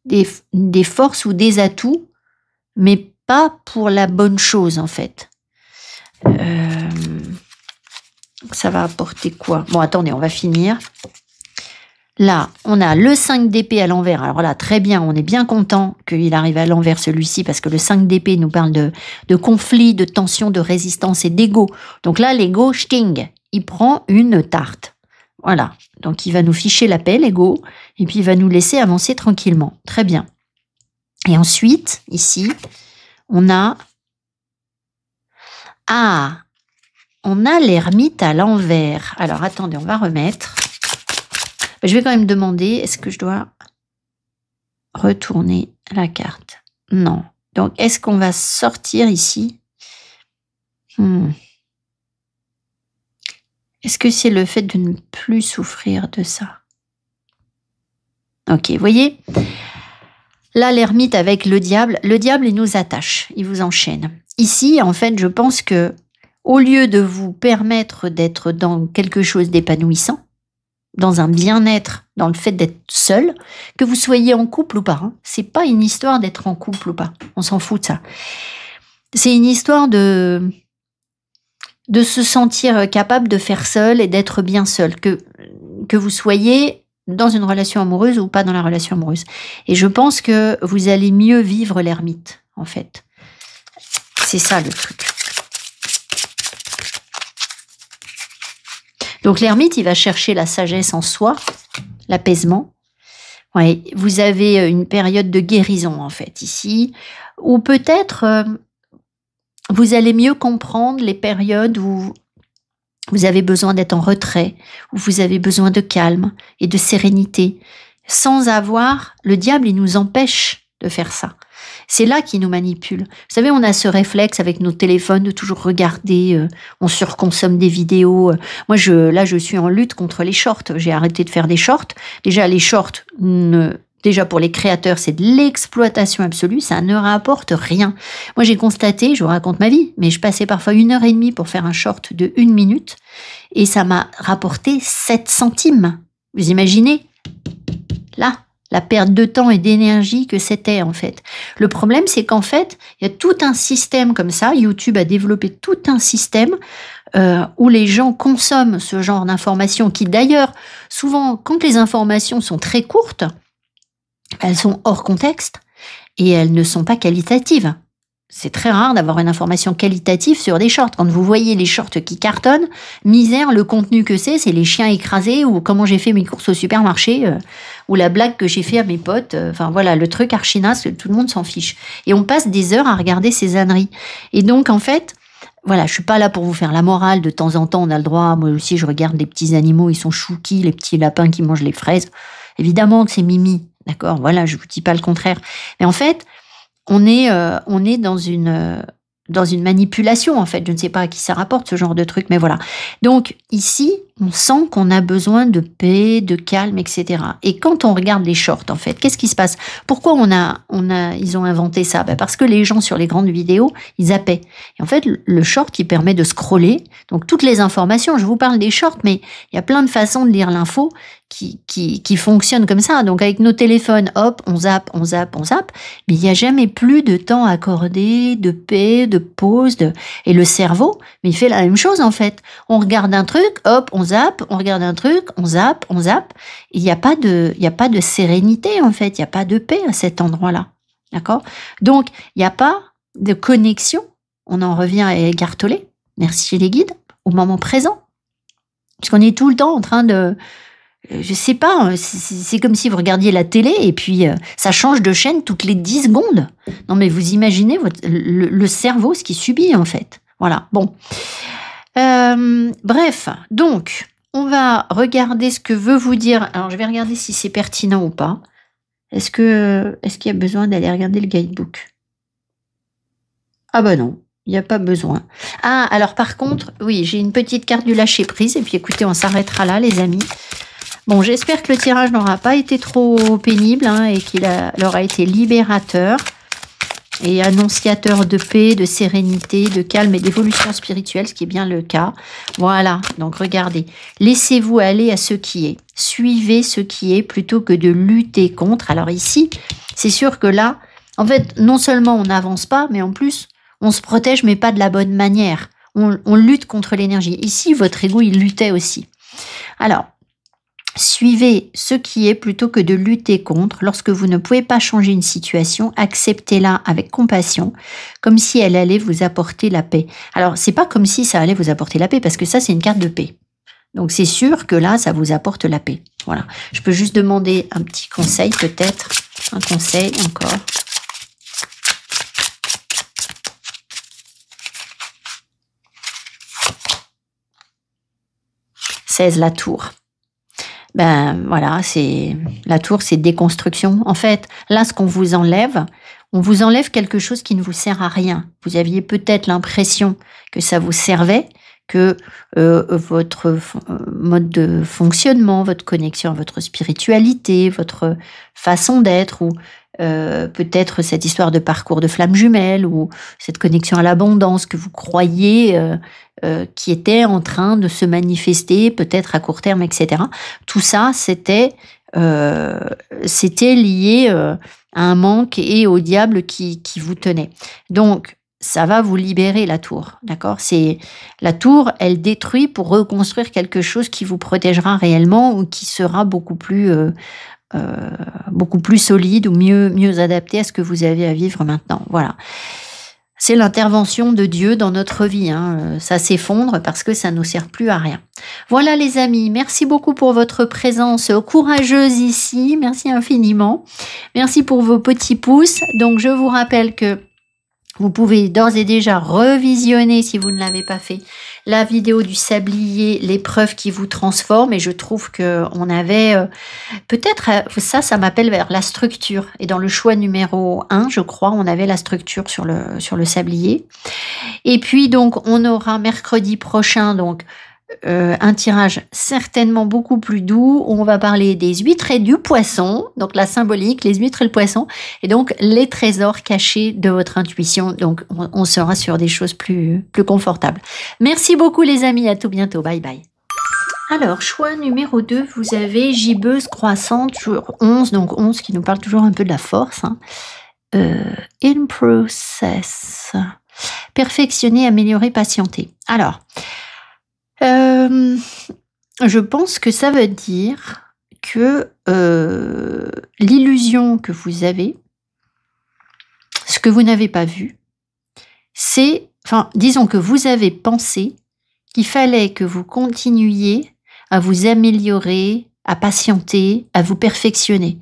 des forces ou des atouts, mais pas pour la bonne chose, en fait. Ça va apporter quoi? Bon, attendez, on va finir. Là, on a le 5 d'épée à l'envers. Alors là, très bien, on est bien content qu'il arrive à l'envers celui-ci, parce que le 5 d'épée nous parle de conflit, de tension, de résistance et d'ego. Donc là, l'ego, sting, il prend une tarte. Voilà, donc il va nous ficher la paix, l'ego, et puis il va nous laisser avancer tranquillement. Très bien. Et ensuite, ici, on a l'ermite à l'envers. Alors, attendez, on va remettre. Je vais quand même demander, est-ce que je dois retourner la carte? Non. Donc, est-ce qu'on va sortir ici? Est-ce que c'est le fait de ne plus souffrir de ça? Ok, vous voyez? Là, l'ermite avec le diable, il nous attache, il vous enchaîne. Ici, en fait, je pense que au lieu de vous permettre d'être dans quelque chose d'épanouissant, dans un bien-être, dans le fait d'être seul, que vous soyez en couple ou pas, hein, c'est pas une histoire d'être en couple ou pas, on s'en fout de ça. C'est une histoire de se sentir capable de faire seul et d'être bien seul, que vous soyez dans une relation amoureuse ou pas dans la relation amoureuse. Et je pense que vous allez mieux vivre l'ermite, en fait. C'est ça le truc. Donc l'ermite, il va chercher la sagesse en soi, l'apaisement, Ouais, vous avez une période de guérison en fait ici, ou peut-être vous allez mieux comprendre les périodes où vous avez besoin d'être en retrait, où vous avez besoin de calme et de sérénité, sans avoir... Le diable, il nous empêche de faire ça. C'est là qu'il nous manipule. Vous savez, on a ce réflexe avec nos téléphones de toujours regarder, on surconsomme des vidéos. Moi, là, je suis en lutte contre les shorts. J'ai arrêté de faire des shorts. Déjà, les shorts, déjà pour les créateurs, c'est de l'exploitation absolue. Ça ne rapporte rien. Moi, j'ai constaté, je vous raconte ma vie, mais je passais parfois 1h30 pour faire un short de 1 minute et ça m'a rapporté 7 centimes. Vous imaginez? Là, la perte de temps et d'énergie que c'était en fait. Le problème, c'est qu'en fait, il y a tout un système comme ça. YouTube a développé tout un système où les gens consomment ce genre d'informations qui d'ailleurs, souvent, quand les informations sont très courtes, elles sont hors contexte et elles ne sont pas qualitatives. C'est très rare d'avoir une information qualitative sur des shorts. Quand vous voyez les shorts qui cartonnent, misère, le contenu que c'est les chiens écrasés ou comment j'ai fait mes courses au supermarché ou la blague que j'ai fait à mes potes. Enfin voilà, le truc archinasse, tout le monde s'en fiche. Et on passe des heures à regarder ces âneries. Et donc en fait, voilà, je suis pas là pour vous faire la morale. De temps en temps, on a le droit. Moi aussi, je regarde les petits animaux, ils sont chouquis, les petits lapins qui mangent les fraises. Évidemment que c'est mimi, d'accord. Voilà, je vous dis pas le contraire. Mais en fait, on est dans une manipulation, en fait. Je ne sais pas à qui ça rapporte, ce genre de truc, mais voilà. Donc, ici, on sent qu'on a besoin de paix, de calme, etc. Et quand on regarde les shorts, en fait, qu'est-ce qui se passe? Pourquoi ils ont inventé ça? Parce que les gens, sur les grandes vidéos, ils zappaient. Et en fait, le short, il permet de scroller. Donc, toutes les informations, je vous parle des shorts, mais il y a plein de façons de lire l'info qui fonctionnent comme ça. Donc, avec nos téléphones, hop, on zappe, on zappe, on zappe. Mais il n'y a jamais plus de temps accordé, de paix, de pause. Et le cerveau, mais il fait la même chose, en fait. On regarde un truc, hop, on zappe, on regarde un truc, on zappe, on zappe. Il n'y a pas de sérénité, en fait. Il n'y a pas de paix à cet endroit-là. D'accord? Donc, il n'y a pas de connexion. On en revient à Eckhart Tolle. Merci les guides. Au moment présent. Parce qu'on est tout le temps en train de... Je sais pas, c'est comme si vous regardiez la télé et puis ça change de chaîne toutes les 10 secondes. Non mais vous imaginez le cerveau, ce qu'il subit en fait. Voilà, bon. Bref, donc, on va regarder ce que veut vous dire. Alors, je vais regarder si c'est pertinent ou pas. Est-ce qu'il y a besoin d'aller regarder le guidebook? Ah bah non, il n'y a pas besoin. Ah, alors par contre, oui, j'ai une petite carte du lâcher-prise. Et puis écoutez, on s'arrêtera là, les amis. Bon, j'espère que le tirage n'aura pas été trop pénible et qu'il aura été libérateur et annonciateur de paix, de sérénité, de calme et d'évolution spirituelle, ce qui est bien le cas. Voilà, donc regardez. Laissez-vous aller à ce qui est. Suivez ce qui est plutôt que de lutter contre. Alors ici, c'est sûr que là, en fait, non seulement on n'avance pas, mais en plus, on se protège, mais pas de la bonne manière. On lutte contre l'énergie. Ici, votre ego, il luttait aussi. Alors, suivez ce qui est plutôt que de lutter contre. Lorsque vous ne pouvez pas changer une situation, acceptez-la avec compassion, comme si elle allait vous apporter la paix. Alors, c'est pas comme si ça allait vous apporter la paix, parce que ça, c'est une carte de paix. Donc, c'est sûr que là, ça vous apporte la paix. Voilà. Je peux juste demander un petit conseil, peut-être. Un conseil, encore. « 16, la tour. » Ben voilà, la tour, c'est déconstruction. En fait, là, ce qu'on vous enlève, on vous enlève quelque chose qui ne vous sert à rien. Vous aviez peut-être l'impression que ça vous servait, que votre mode de fonctionnement, votre connexion à votre spiritualité, votre façon d'être, ou peut-être cette histoire de parcours de flammes jumelles, ou cette connexion à l'abondance que vous croyez qui était en train de se manifester, peut-être à court terme, etc. Tout ça, c'était lié à un manque et au diable qui vous tenait. Donc, ça va vous libérer, la tour, d'accord? La tour, elle détruit pour reconstruire quelque chose qui vous protégera réellement ou qui sera beaucoup plus solide ou mieux adapté à ce que vous avez à vivre maintenant. Voilà. c'est l'intervention de Dieu dans notre vie. Hein. Ça s'effondre parce que ça ne nous sert plus à rien. Voilà les amis, merci beaucoup pour votre présence courageuse ici. Merci infiniment. Merci pour vos petits pouces. Donc je vous rappelle que vous pouvez d'ores et déjà revisionner, si vous ne l'avez pas fait, la vidéo du sablier, l'épreuve qui vous transforme. Et je trouve qu'on avait peut-être, ça m'appelle vers la structure. Et dans le choix numéro 1, je crois, on avait la structure sur le sablier. Et puis donc, on aura mercredi prochain, donc, un tirage certainement beaucoup plus doux où on va parler des huîtres et du poisson, donc la symbolique, les huîtres et le poisson, et donc les trésors cachés de votre intuition. Donc on sera sur des choses plus confortables. Merci beaucoup les amis, à tout bientôt, bye bye. Alors, choix numéro 2, vous avez gibbeuse croissante, jour 11, donc 11 qui nous parle toujours un peu de la force. Hein. In process. Perfectionner, améliorer, patienter. Alors, je pense que ça veut dire que l'illusion que vous avez, ce que vous n'avez pas vu, c'est, enfin, disons que vous avez pensé qu'il fallait que vous continuiez à vous améliorer, à patienter, à vous perfectionner,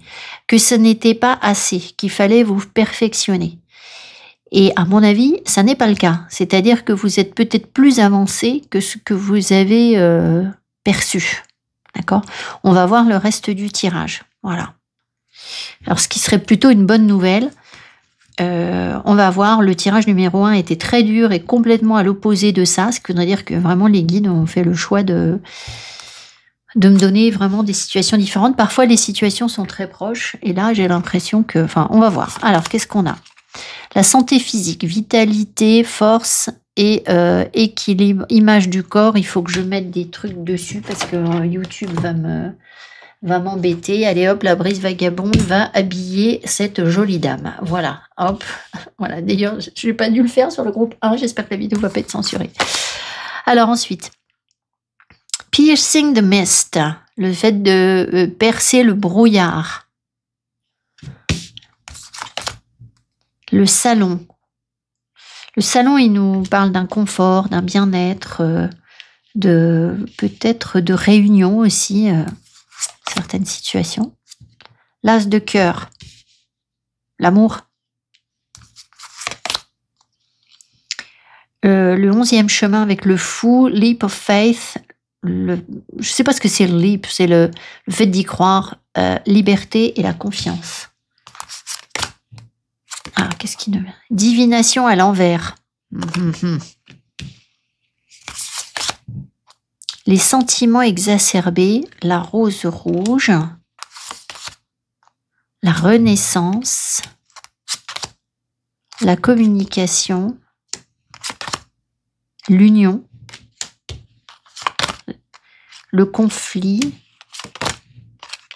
que ce n'était pas assez, qu'il fallait vous perfectionner. Et à mon avis, ça n'est pas le cas. C'est-à-dire que vous êtes peut-être plus avancé que ce que vous avez perçu. D'accord ? On va voir le reste du tirage. Voilà. Alors, ce qui serait plutôt une bonne nouvelle, on va voir, le tirage numéro 1 était très dur et complètement à l'opposé de ça, ce qui voudrait dire que vraiment les guides ont fait le choix de me donner vraiment des situations différentes. Parfois, les situations sont très proches, et là, j'ai l'impression que... Enfin, on va voir. Alors, qu'est-ce qu'on a ? La santé physique, vitalité, force et équilibre, image du corps. Il faut que je mette des trucs dessus parce que YouTube va m'embêter. Allez hop, la brise vagabonde va habiller cette jolie dame. Voilà, hop. Voilà. D'ailleurs, je n'ai pas dû le faire sur le groupe 1. J'espère que la vidéo ne va pas être censurée. Alors ensuite, piercing the mist, le fait de percer le brouillard. Le salon. Le salon, il nous parle d'un confort, d'un bien-être, peut-être de réunion aussi, certaines situations. L'as de cœur. L'amour. Le 11e chemin avec le fou, leap of faith. Je ne sais pas ce que c'est le leap, c'est le fait d'y croire, liberté et la confiance. Ah, qu'est-ce qui ne... Divination à l'envers. Les sentiments exacerbés, la rose rouge, la renaissance, la communication, l'union, le conflit,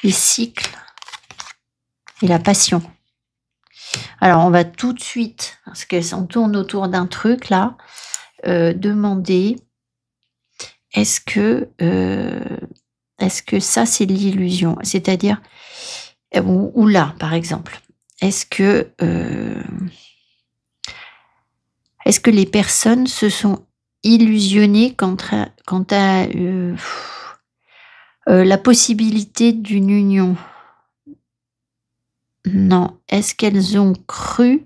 les cycles et la passion. Alors, on va tout de suite, parce qu'on tourne autour d'un truc là, demander est-ce que ça c'est l'illusion, c'est-à-dire, ou là par exemple, est-ce que les personnes se sont illusionnées quant à la possibilité d'une union? Non. Est-ce qu'elles ont cru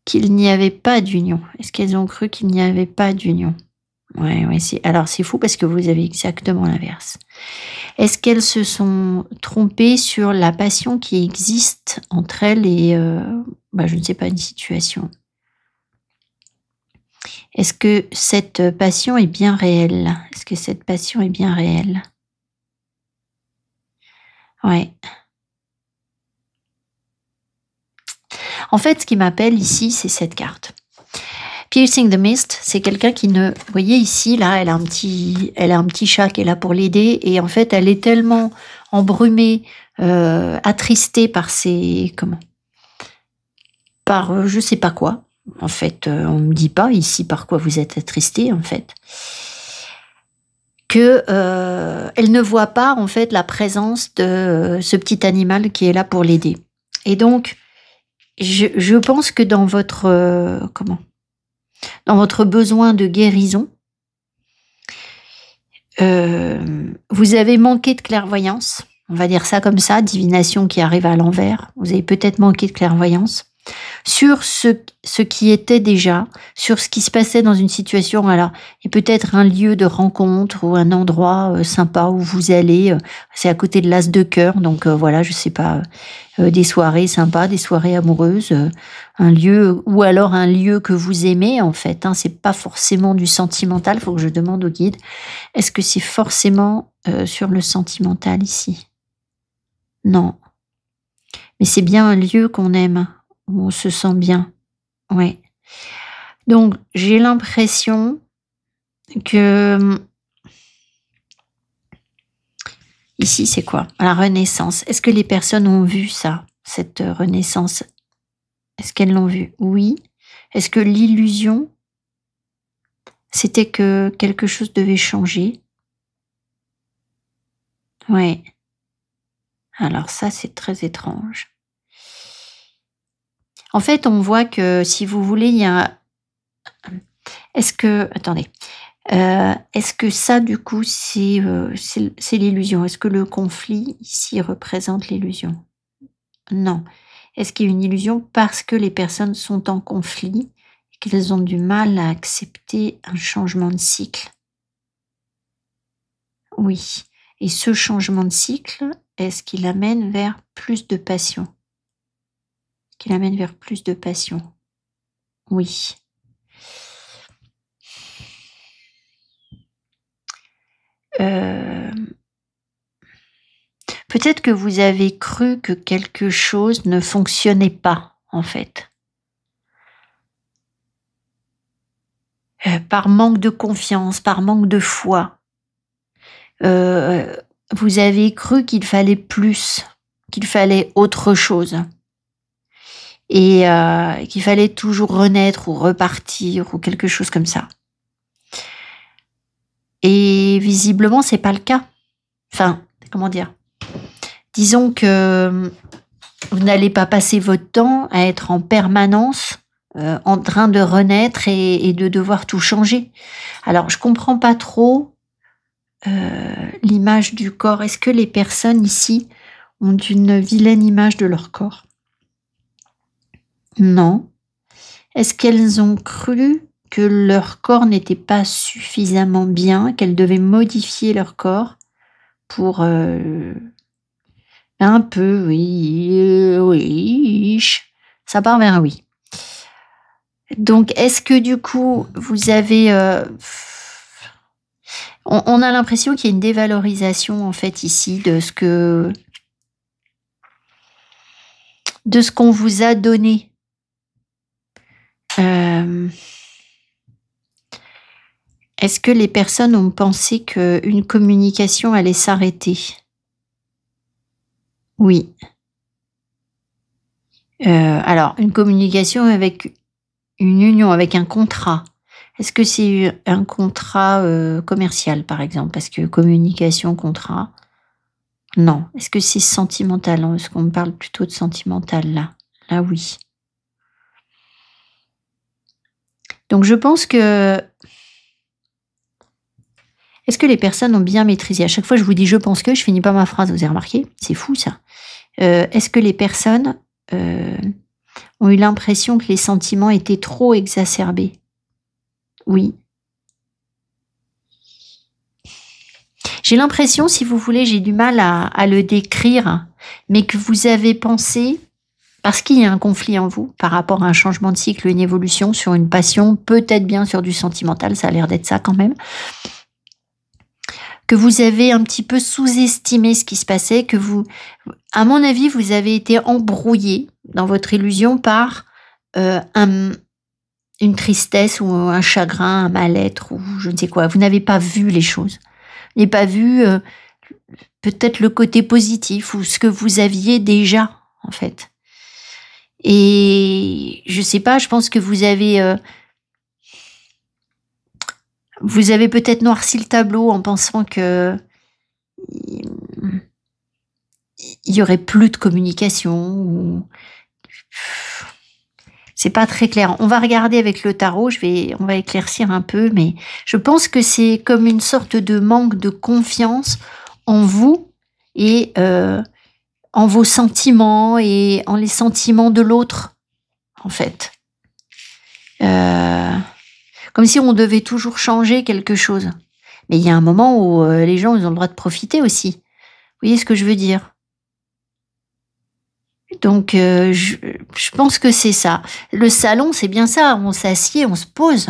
qu'il n'y avait pas d'union? Est-ce qu'elles ont cru qu'il n'y avait pas d'union? Ouais, alors c'est fou parce que vous avez exactement l'inverse. Est-ce qu'elles se sont trompées sur la passion qui existe entre elles et, je ne sais pas, une situation? Est-ce que cette passion est bien réelle? Est-ce que cette passion est bien réelle? Ouais. En fait, ce qui m'appelle ici, c'est cette carte. Piercing the Mist, c'est quelqu'un qui ne... Vous voyez ici, là, elle a un petit chat qui est là pour l'aider. Et en fait, elle est tellement embrumée, attristée par ses... Par je sais pas quoi. En fait, on ne me dit pas ici par quoi vous êtes attristé, en fait. Que elle ne voit pas, en fait, la présence de ce petit animal qui est là pour l'aider. Et donc... je pense que dans votre dans votre besoin de guérison, vous avez manqué de clairvoyance. On va dire ça comme ça, divination qui arrive à l'envers. Vous avez peut-être manqué de clairvoyance sur ce qui était déjà, sur ce qui se passait dans une situation. Alors, et peut-être un lieu de rencontre ou un endroit sympa où vous allez. C'est à côté de l'As de cœur, donc voilà, je sais pas, des soirées sympas, des soirées amoureuses, un lieu ou alors un lieu que vous aimez en fait. Hein, c'est pas forcément du sentimental. Faut que je demande au guide. Est-ce que c'est forcément sur le sentimental ici? Non, mais c'est bien un lieu qu'on aime, où on se sent bien. Ouais. Donc, j'ai l'impression que ici, c'est quoi? La Renaissance. Est-ce que les personnes ont vu ça, cette Renaissance? Est-ce qu'elles l'ont vu? Oui. Est-ce que l'illusion, c'était que quelque chose devait changer? Ouais. Alors ça, c'est très étrange. En fait, on voit que, si vous voulez, il y a... Est-ce que... Attendez. Est-ce que ça, du coup, c'est l'illusion? Est-ce que le conflit, ici, représente l'illusion? Non. Est-ce qu'il y a une illusion parce que les personnes sont en conflit et qu'elles ont du mal à accepter un changement de cycle? Oui. Et ce changement de cycle, est-ce qu'il amène vers plus de passion? Qu'il amène vers plus de passion? Oui. Peut-être que vous avez cru que quelque chose ne fonctionnait pas, en fait. Par manque de confiance, par manque de foi. Vous avez cru qu'il fallait plus, qu'il fallait autre chose. Et qu'il fallait toujours renaître ou repartir ou quelque chose comme ça. Et visiblement, c'est pas le cas. Enfin, comment dire? Disons que vous n'allez pas passer votre temps à être en permanence en train de renaître et de devoir tout changer. Alors, je comprends pas trop l'image du corps. Est-ce que les personnes ici ont une vilaine image de leur corps? Non. Est-ce qu'elles ont cru que leur corps n'était pas suffisamment bien, qu'elles devaient modifier leur corps pour... un peu, oui, oui, ça part vers un oui. Donc, est-ce que du coup, vous avez... on a l'impression qu'il y a une dévalorisation, en fait, ici, de ce qu'on vous a donné. Est-ce que les personnes ont pensé qu'une communication allait s'arrêter? Oui. Alors, une communication avec une union, avec un contrat. Est-ce que c'est un contrat commercial, par exemple? Parce que communication, contrat, non. Est-ce que c'est sentimental? Est-ce qu'on me parle plutôt de sentimental, là? Là, oui. Donc, je pense que... Est-ce que les personnes ont bien maîtrisé? À chaque fois, je vous dis « je pense que », je finis pas ma phrase, vous avez remarqué? C'est fou, ça. Est-ce que les personnes ont eu l'impression que les sentiments étaient trop exacerbés? Oui. J'ai l'impression, si vous voulez, j'ai du mal à le décrire, mais que vous avez pensé, parce qu'il y a un conflit en vous par rapport à un changement de cycle, une évolution sur une passion, peut-être bien sur du sentimental, ça a l'air d'être ça quand même, que vous avez un petit peu sous-estimé ce qui se passait, que vous, à mon avis, vous avez été embrouillé dans votre illusion par une tristesse ou un chagrin, un mal-être ou je ne sais quoi. Vous n'avez pas vu les choses. Vous n'avez pas vu peut-être le côté positif ou ce que vous aviez déjà, en fait. Et je sais pas, je pense que vous avez peut-être noirci le tableau en pensant que il y aurait plus de communication ou c'est pas très clair. On va regarder avec le tarot, on va éclaircir un peu, mais je pense que c'est comme une sorte de manque de confiance en vous et en vos sentiments et en les sentiments de l'autre, en fait. Comme si on devait toujours changer quelque chose. Mais il y a un moment où les gens, ils ont le droit de profiter aussi. Vous voyez ce que je veux dire? Donc, je pense que c'est ça. Le salon, c'est bien ça. On s'assied, on se pose.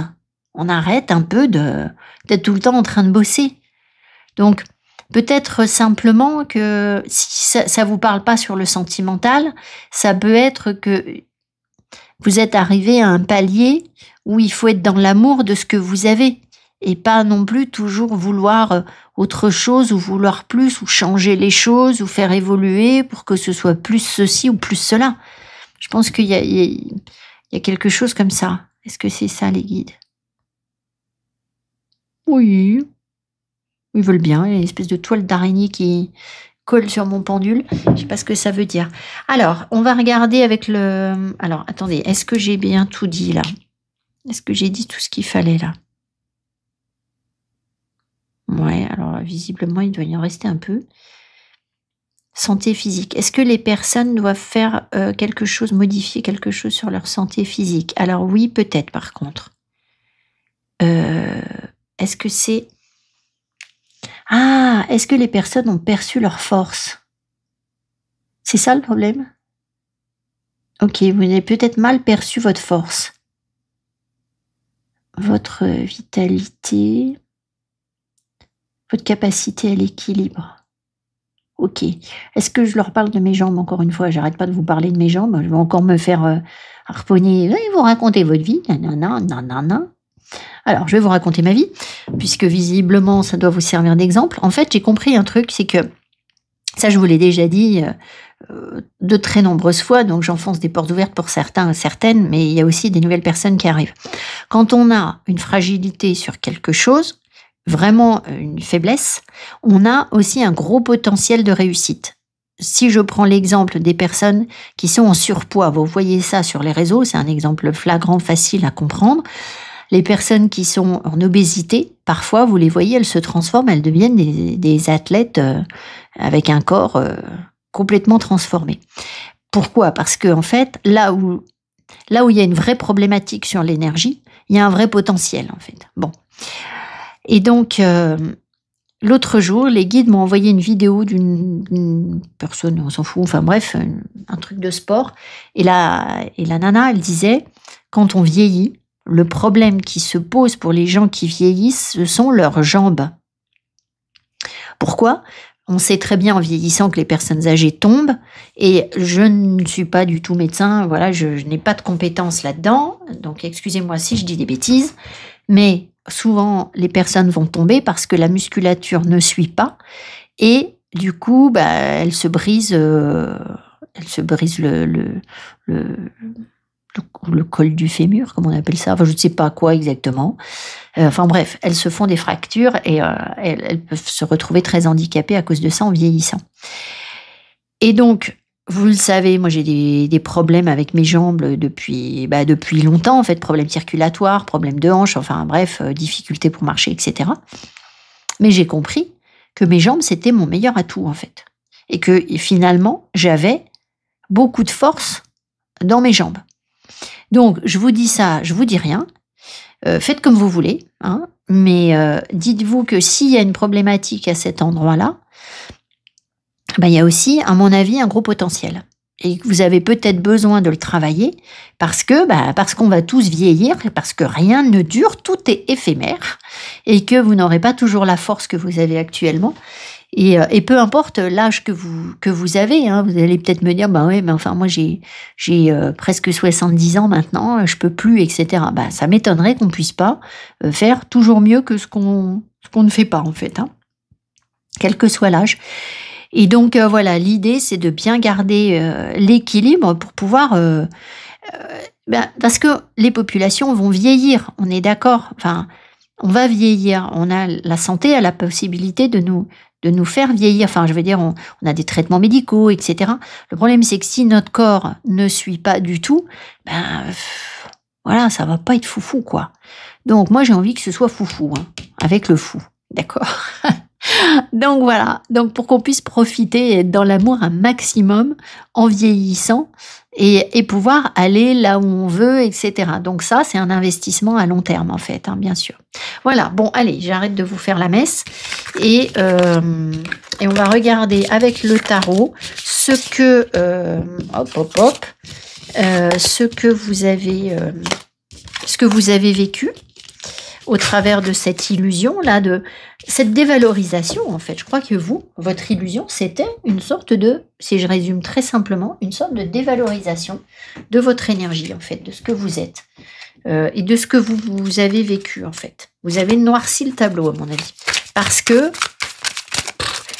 On arrête un peu d'être tout le temps en train de bosser. Donc, peut-être simplement que si ça vous parle pas sur le sentimental, ça peut être que vous êtes arrivé à un palier où il faut être dans l'amour de ce que vous avez et pas non plus toujours vouloir autre chose ou vouloir plus ou changer les choses ou faire évoluer pour que ce soit plus ceci ou plus cela. Je pense qu'il y a quelque chose comme ça. Est-ce que c'est ça les guides? Oui, ils veulent bien. Il y a une espèce de toile d'araignée qui colle sur mon pendule. Je ne sais pas ce que ça veut dire. Alors, on va regarder avec le... Alors, attendez, est-ce que j'ai bien tout dit là? Est-ce que j'ai dit tout ce qu'il fallait là? Ouais, alors visiblement, il doit y en rester un peu. Santé physique. Est-ce que les personnes doivent faire quelque chose, modifier quelque chose sur leur santé physique? Alors oui, peut-être par contre. Est-ce que c'est... Ah, est-ce que les personnes ont perçu leur force? C'est ça le problème? Ok, vous avez peut-être mal perçu votre force. Votre vitalité, votre capacité à l'équilibre. Ok. Est-ce que je leur parle de mes jambes encore une fois? J'arrête pas de vous parler de mes jambes. Je vais encore me faire harponner. Vous racontez votre vie. Nanana, nanana. Alors, je vais vous raconter ma vie, puisque visiblement, ça doit vous servir d'exemple. En fait, j'ai compris un truc, c'est que, ça je vous l'ai déjà dit de très nombreuses fois, donc j'enfonce des portes ouvertes pour certains, certaines, mais il y a aussi des nouvelles personnes qui arrivent. Quand on a une fragilité sur quelque chose, vraiment une faiblesse, on a aussi un gros potentiel de réussite. Si je prends l'exemple des personnes qui sont en surpoids, vous voyez ça sur les réseaux, c'est un exemple flagrant, facile à comprendre. Les personnes qui sont en obésité, parfois, vous les voyez, elles se transforment, elles deviennent des athlètes avec un corps complètement transformé. Pourquoi? Parce que en fait, là où il y a une vraie problématique sur l'énergie, il y a un vrai potentiel, en fait. Bon. Et donc, l'autre jour, les guides m'ont envoyé une vidéo d'une personne, on s'en fout, enfin bref, un truc de sport. Et la nana, elle disait, quand on vieillit, le problème qui se pose pour les gens qui vieillissent, ce sont leurs jambes. Pourquoi? On sait très bien en vieillissant que les personnes âgées tombent, et je ne suis pas du tout médecin, voilà, je n'ai pas de compétences là-dedans, donc excusez-moi si je dis des bêtises, mais souvent les personnes vont tomber parce que la musculature ne suit pas, et du coup, elle se brise le col du fémur, comme on appelle ça, enfin je ne sais pas quoi exactement. Enfin bref, elles se font des fractures et elles peuvent se retrouver très handicapées à cause de ça en vieillissant. Et donc, vous le savez, moi j'ai des problèmes avec mes jambes depuis longtemps, en fait, problèmes circulatoires, problèmes de hanche, enfin bref, difficultés pour marcher, etc. Mais j'ai compris que mes jambes, c'était mon meilleur atout, en fait. Et que finalement, j'avais beaucoup de force dans mes jambes. Donc, je vous dis ça, je vous dis rien. Faites comme vous voulez, hein, mais dites-vous que s'il y a une problématique à cet endroit-là, il y a aussi, à mon avis, un gros potentiel. Et que vous avez peut-être besoin de le travailler parce qu'on va tous vieillir, parce que rien ne dure, tout est éphémère, et que vous n'aurez pas toujours la force que vous avez actuellement. Et peu importe l'âge que vous avez, hein, vous allez peut-être me dire, ouais, mais enfin, moi, j'ai presque 70 ans maintenant, je peux plus, etc. Ça m'étonnerait qu'on puisse pas faire toujours mieux que ce qu'on ne fait pas, en fait, hein, quel que soit l'âge. Et donc, voilà, l'idée, c'est de bien garder l'équilibre pour pouvoir... parce que les populations vont vieillir, on est d'accord, enfin, on va vieillir, on a la santé, a la possibilité de nous de nous faire vieillir. Enfin, je veux dire, on a des traitements médicaux, etc. Le problème, c'est que si notre corps ne suit pas du tout, ben voilà, ça va pas être foufou, quoi. Donc, moi, j'ai envie que ce soit foufou, hein, avec le fou, d'accord? Donc voilà, donc pour qu'on puisse profiter et être dans l'amour un maximum en vieillissant et pouvoir aller là où on veut, etc. Donc ça, c'est un investissement à long terme en fait, hein, bien sûr. Voilà, bon allez, j'arrête de vous faire la messe et on va regarder avec le tarot ce que, ce que vous avez vécu au travers de cette illusion-là, de cette dévalorisation, en fait. Je crois que vous, votre illusion, c'était une sorte de, si je résume très simplement, une sorte de dévalorisation de votre énergie, en fait, de ce que vous êtes et de ce que vous avez vécu, en fait. Vous avez noirci le tableau, à mon avis. Parce que,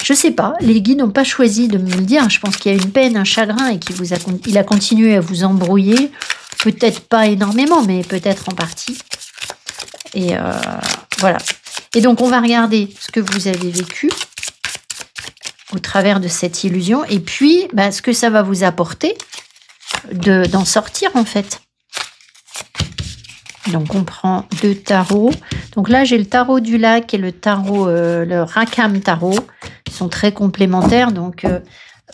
je sais pas, les guides n'ont pas choisi de me le dire. Je pense qu'il y a une peine, un chagrin et il a continué à vous embrouiller. Peut-être pas énormément, mais peut-être en partie. Et voilà. Et donc, on va regarder ce que vous avez vécu au travers de cette illusion. Et puis, ce que ça va vous apporter d'en sortir, en fait. Donc, on prend 2 tarots. Donc là, j'ai le tarot du lac et le tarot, le Rakam tarot. Ils sont très complémentaires. Donc,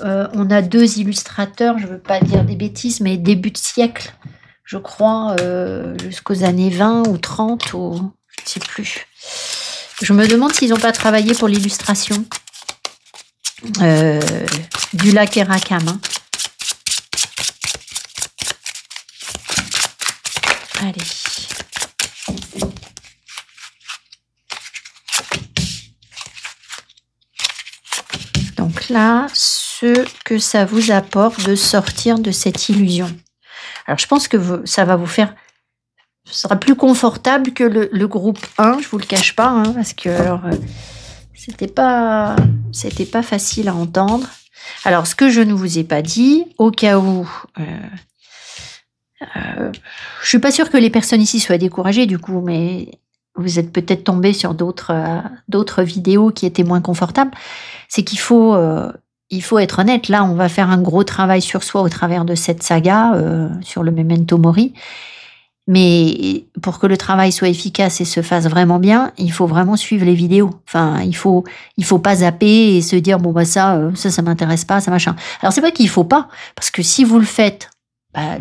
on a 2 illustrateurs. Je ne veux pas dire des bêtises, mais début de siècle. Je crois, jusqu'aux années 20 ou 30, ou je ne sais plus. Je me demande s'ils n'ont pas travaillé pour l'illustration du lac et Rakam. Hein. Allez. Donc là, ce que ça vous apporte de sortir de cette illusion. Alors, je pense que ça va vous faire... Ce sera plus confortable que le groupe 1, je vous le cache pas, hein, parce que alors, c'était pas facile à entendre. Alors, ce que je ne vous ai pas dit, au cas où... je suis pas sûre que les personnes ici soient découragées, du coup, mais vous êtes peut-être tombés sur d'autres vidéos qui étaient moins confortables. C'est qu'il faut... il faut être honnête, là on va faire un gros travail sur soi au travers de cette saga, sur le Memento Mori. Mais pour que le travail soit efficace et se fasse vraiment bien, il faut vraiment suivre les vidéos. Enfin, il faut pas zapper et se dire bon ça m'intéresse pas, ça machin. Alors c'est pas qu'il faut pas, parce que si vous le faites,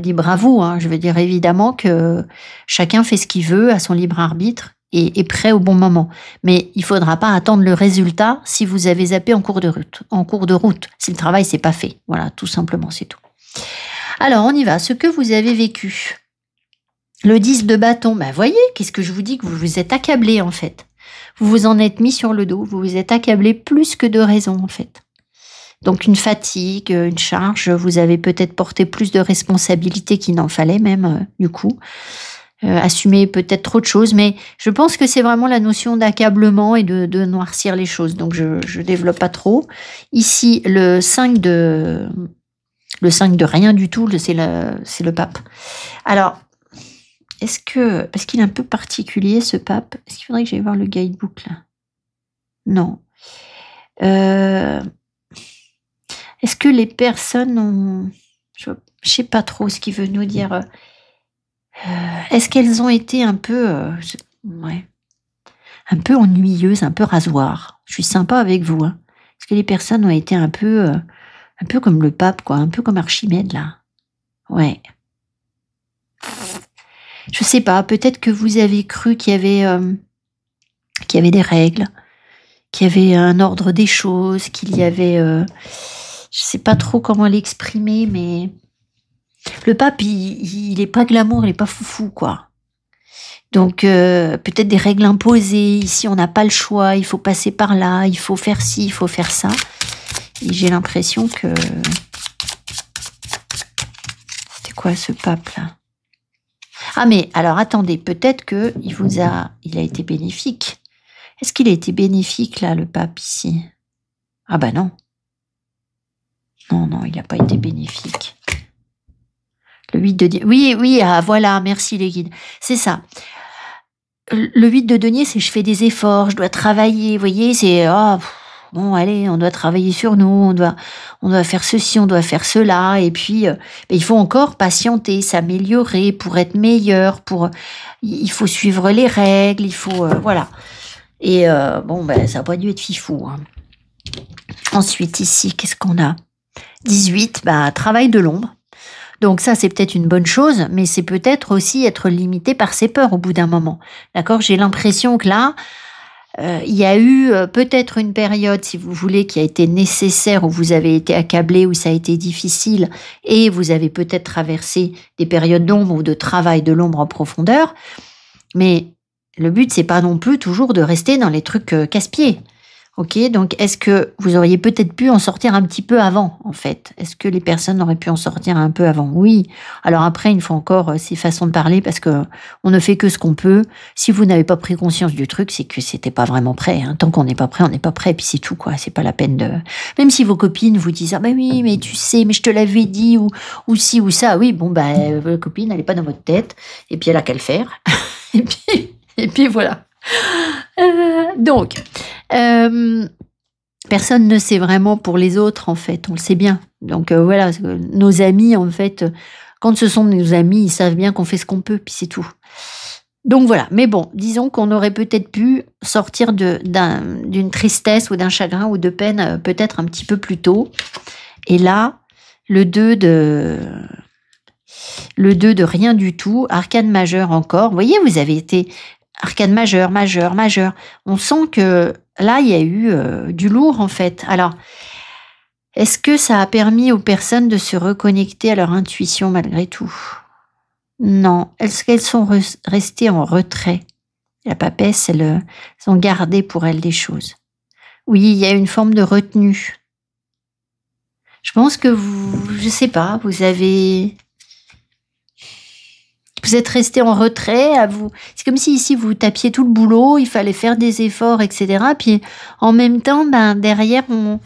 libre à vous. Hein, je veux dire évidemment que chacun fait ce qu'il veut à son libre arbitre et est prêt au bon moment. Mais il faudra pas attendre le résultat si vous avez zappé en cours de route. Si le travail s'est pas fait. Voilà, tout simplement, c'est tout. Alors on y va. Ce que vous avez vécu. Le 10 de bâton, voyez, qu'est-ce que je vous dis, que vous vous êtes accablé en fait. Vous vous en êtes mis sur le dos, vous vous êtes accablé plus que de raison en fait. Donc une fatigue, une charge, vous avez peut-être porté plus de responsabilités qu'il n'en fallait même, du coup. Assumer peut-être trop de choses, mais je pense que c'est vraiment la notion d'accablement et de noircir les choses. Donc je développe pas trop. Ici, le 5 de rien du tout, c'est le pape. Alors, est-ce que, parce qu'il est un peu particulier ce pape, est-ce qu'il faudrait que j'aille voir le guidebook là? Non. Est-ce que les personnes ont... Je sais pas trop ce qu'il veut nous dire. Est-ce qu'elles ont été un peu... un peu ennuyeuses, un peu rasoirs? Je suis sympa avec vous. Hein. Est-ce que les personnes ont été un peu comme le pape, quoi, un peu comme Archimède, là? Ouais. Je sais pas, peut-être que vous avez cru qu'il y avait des règles, qu'il y avait un ordre des choses, qu'il y avait... je sais pas trop comment l'exprimer, mais... Le pape, il est pas glamour, il est pas foufou, quoi. Donc, peut-être des règles imposées. Ici, on n'a pas le choix, il faut passer par là, il faut faire ci, il faut faire ça. Et j'ai l'impression que... C'était quoi, ce pape-là? Ah, mais alors, attendez, peut-être qu'il a été bénéfique. Est-ce qu'il a été bénéfique, là, le pape, ici? Ah non. Non, il n'a pas été bénéfique. Le 8 de denier. Oui, voilà, merci les guides. C'est ça. Le 8 de denier, c'est je fais des efforts, je dois travailler, vous voyez, c'est... bon, allez, on doit travailler sur nous, on doit faire ceci, on doit faire cela, et puis il faut encore patienter, s'améliorer pour être meilleur, il faut suivre les règles, il faut, voilà. Et bon, ça n'a pas dû être fifou. Hein. Ensuite, ici, qu'est-ce qu'on a 18, travail de l'ombre. Donc ça, c'est peut-être une bonne chose, mais c'est peut-être aussi être limité par ses peurs au bout d'un moment. D'accord ? J'ai l'impression que là, il y a eu peut-être une période, si vous voulez, qui a été nécessaire, où vous avez été accablé, où ça a été difficile, et vous avez peut-être traversé des périodes d'ombre ou de travail de l'ombre en profondeur. Mais le but, c'est pas non plus toujours de rester dans les trucs casse-pieds. Ok, donc est-ce que vous auriez peut-être pu en sortir un petit peu avant, en fait? Est-ce que les personnes auraient pu en sortir un peu avant? Oui. Alors après, il faut encore ces façons de parler parce que on ne fait que ce qu'on peut. Si vous n'avez pas pris conscience du truc, c'est que c'était pas vraiment prêt. Hein. Tant qu'on n'est pas prêt, on n'est pas prêt. Puis c'est tout, quoi. C'est pas la peine de. Même si vos copines vous disent ah ben oui, mais tu sais, mais je te l'avais dit ou ci ou ça. Oui, bon votre copine, elle est pas dans votre tête. Et puis elle a qu'à le faire. et puis voilà. Donc. Personne ne sait vraiment pour les autres, en fait, on le sait bien. Donc voilà, nos amis, en fait, quand ce sont nos amis, ils savent bien qu'on fait ce qu'on peut, puis c'est tout. Donc voilà, mais bon, disons qu'on aurait peut-être pu sortir d'une tristesse ou d'un chagrin ou de peine peut-être un petit peu plus tôt. Et là, le 2 de rien du tout, arcane majeur encore. Vous voyez, vous avez été arcane majeur. On sent que là, il y a eu du lourd, en fait. Alors, est-ce que ça a permis aux personnes de se reconnecter à leur intuition malgré tout? Non. Est-ce qu'elles sont restées en retrait? La papesse, elles ont gardé pour elles des choses. Oui, il y a une forme de retenue. Je pense que je sais pas, vous êtes resté en retrait, c'est comme si ici vous tapiez tout le boulot, il fallait faire des efforts, etc. Puis en même temps, derrière, vous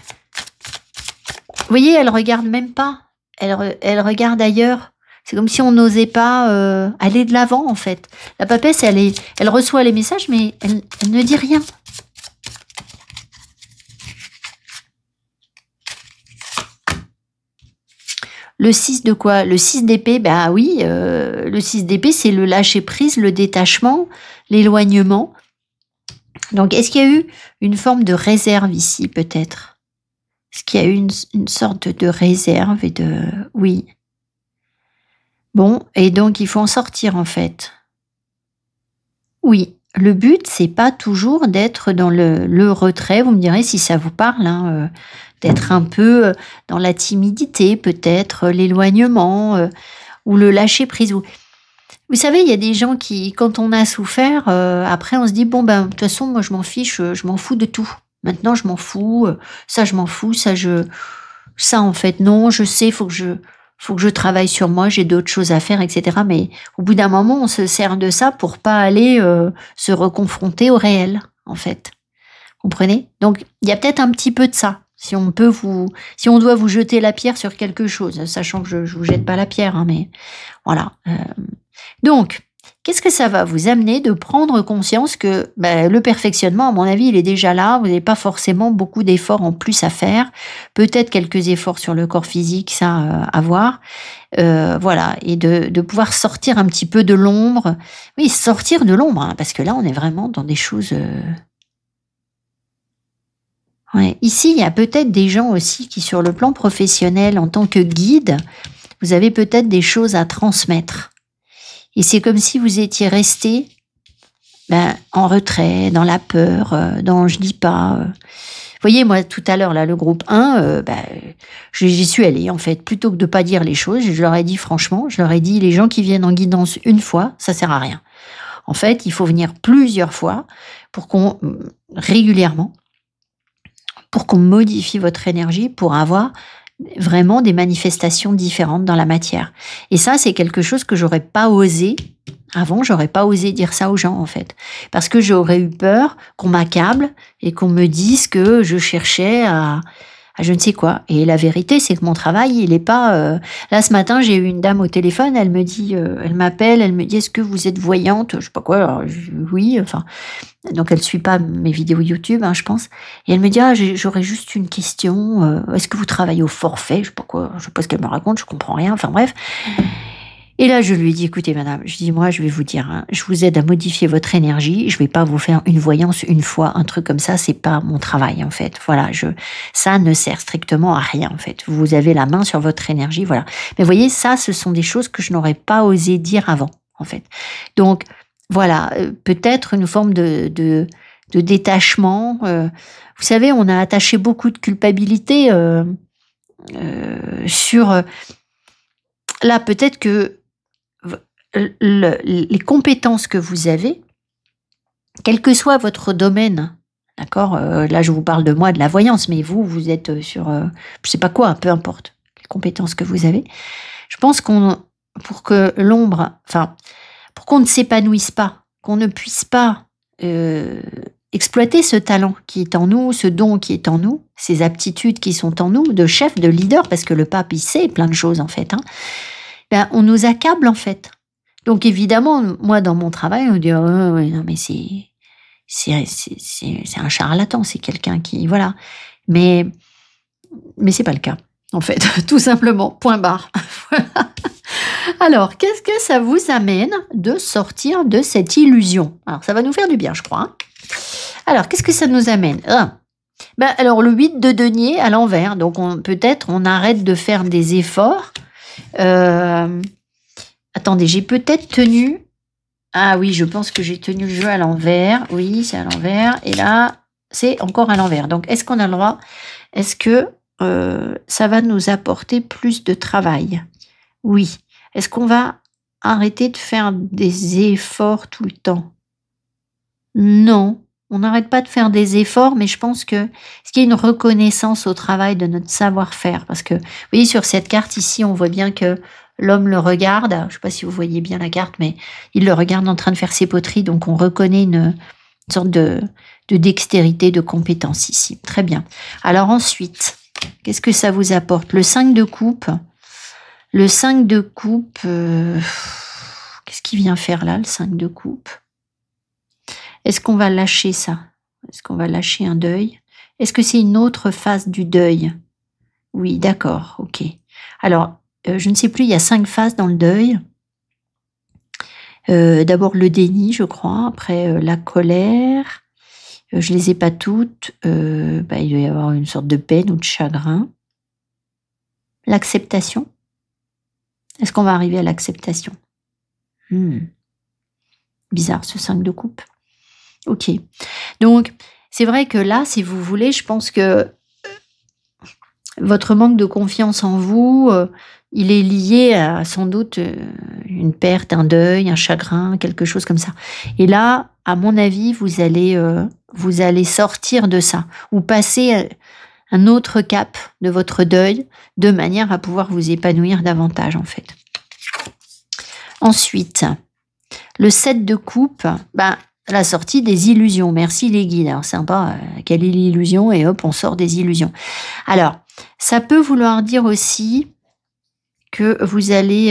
voyez, elle regarde même pas, elle regarde ailleurs. C'est comme si on n'osait pas aller de l'avant, en fait. La papesse, elle reçoit les messages, mais elle ne dit rien. Le 6 de quoi? Le 6 d'épée, oui, le 6 d'épée, c'est le lâcher-prise, le détachement, l'éloignement. Donc, est-ce qu'il y a eu une forme de réserve ici, peut-être? Est-ce qu'il y a eu une sorte de réserve Oui. Bon, et donc, il faut en sortir, en fait. Oui, le but, c'est pas toujours d'être dans le retrait. Vous me direz si ça vous parle, hein, d'être un peu dans la timidité, peut-être l'éloignement ou le lâcher prise. Vous savez, il y a des gens qui, quand on a souffert, après on se dit bon de toute façon moi je m'en fiche, je m'en fous de tout. Maintenant je m'en fous, ça je m'en fous, ça en fait non, je sais, faut que je travaille sur moi, j'ai d'autres choses à faire, etc. Mais au bout d'un moment, on se sert de ça pour pas aller se reconfronter au réel, en fait. Comprenez? Donc, il y a peut-être un petit peu de ça. Si on doit vous jeter la pierre sur quelque chose, sachant que je vous jette pas la pierre, hein, mais voilà. Donc, qu'est-ce que ça va vous amener de prendre conscience que le perfectionnement, à mon avis, il est déjà là. Vous n'avez pas forcément beaucoup d'efforts en plus à faire. Peut-être quelques efforts sur le corps physique, ça, à voir. Voilà, et de pouvoir sortir un petit peu de l'ombre. Oui, sortir de l'ombre, hein, parce que là, on est vraiment dans des choses... Ouais. Ici, il y a peut-être des gens aussi qui, sur le plan professionnel, en tant que guide, vous avez peut-être des choses à transmettre. Et c'est comme si vous étiez resté en retrait, dans la peur, dans je dis pas. Vous voyez, moi, tout à l'heure, là, le groupe 1, j'y suis allée, en fait. Plutôt que de pas dire les choses, je leur ai dit franchement, les gens qui viennent en guidance une fois, ça sert à rien. En fait, il faut venir plusieurs fois régulièrement, pour qu'on modifie votre énergie, pour avoir vraiment des manifestations différentes dans la matière. Et ça, c'est quelque chose que j'aurais pas osé. Avant, j'aurais pas osé dire ça aux gens, en fait. Parce que j'aurais eu peur qu'on m'accable et qu'on me dise que je cherchais à je ne sais quoi. Et la vérité, c'est que mon travail, il n'est pas... Là, ce matin, j'ai eu une dame au téléphone, elle me dit, elle m'appelle, elle me dit, est-ce que vous êtes voyante? Je sais pas quoi, alors, oui, enfin... Donc, elle ne suit pas mes vidéos YouTube, hein, je pense. Et elle me dit, j'aurais juste une question, est-ce que vous travaillez au forfait? Je sais pas quoi, je sais pas ce qu'elle me raconte, je comprends rien, enfin bref. Et là, je lui ai dit, écoutez, madame, je dis, moi, je vais vous dire, hein, je vous aide à modifier votre énergie. Je vais pas vous faire une voyance une fois, un truc comme ça, c'est pas mon travail, en fait. Voilà, ça ne sert strictement à rien, en fait. Vous avez la main sur votre énergie, voilà. Mais vous voyez, ça, ce sont des choses que je n'aurais pas osé dire avant, en fait. Donc, voilà, peut-être une forme de détachement. Vous savez, on a attaché beaucoup de culpabilité sur... là, peut-être que les compétences que vous avez, quel que soit votre domaine, d'accord, là je vous parle de moi, de la voyance, mais vous êtes sur, je sais pas quoi, peu importe, les compétences que vous avez, je pense pour que pour qu'on ne s'épanouisse pas, qu'on ne puisse pas exploiter ce talent qui est en nous, ce don qui est en nous, ces aptitudes qui sont en nous, de chef, de leader, parce que le pape, il sait plein de choses en fait, hein, ben, on nous accable en fait. Donc évidemment, moi dans mon travail, on dit ouais, non mais c'est un charlatan, c'est quelqu'un qui voilà. Mais c'est pas le cas en fait, tout simplement. Point barre. Voilà. Alors, qu'est-ce que ça vous amène de sortir de cette illusion? Alors, ça va nous faire du bien, je crois. Hein. Alors, qu'est-ce que ça nous amène? Alors, le 8 de denier à l'envers. Donc, peut-être on arrête de faire des efforts. Attendez, j'ai peut-être tenu... Ah oui, je pense que j'ai tenu le jeu à l'envers. Oui, c'est à l'envers. Et là, c'est encore à l'envers. Donc, est-ce qu'on a le droit? Est-ce que ça va nous apporter plus de travail? Oui. Est-ce qu'on va arrêter de faire des efforts tout le temps? Non. On n'arrête pas de faire des efforts, mais je pense que ce qu'il y a une reconnaissance au travail de notre savoir-faire. Parce que, vous voyez, sur cette carte ici, on voit bien que l'homme le regarde. Je ne sais pas si vous voyez bien la carte, mais il le regarde en train de faire ses poteries. Donc, on reconnaît une sorte de dextérité, de compétence ici. Très bien. Alors ensuite, qu'est-ce que ça vous apporte? Le 5 de coupe. Le 5 de coupe, qu'est-ce qu'il vient faire là, le 5 de coupe? Est-ce qu'on va lâcher ça? Est-ce qu'on va lâcher un deuil? Est-ce que c'est une autre phase du deuil? Oui, d'accord, ok. Alors, je ne sais plus, il y a 5 phases dans le deuil. D'abord le déni, je crois, après la colère. Je les ai pas toutes. Il doit y avoir une sorte de peine ou de chagrin. L'acceptation. Est-ce qu'on va arriver à l'acceptation? Bizarre ce 5 de coupe. Ok. Donc, c'est vrai que là, si vous voulez, je pense que votre manque de confiance en vous, il est lié à sans doute une perte, un deuil, un chagrin, quelque chose comme ça. Et là, à mon avis, vous allez sortir de ça ou passer un autre cap de votre deuil de manière à pouvoir vous épanouir davantage en fait. Ensuite, le 7 de coupe, la sortie des illusions. Merci les guides. Alors sympa, quelle est l'illusion? Et hop, on sort des illusions. Alors, ça peut vouloir dire aussi que vous allez...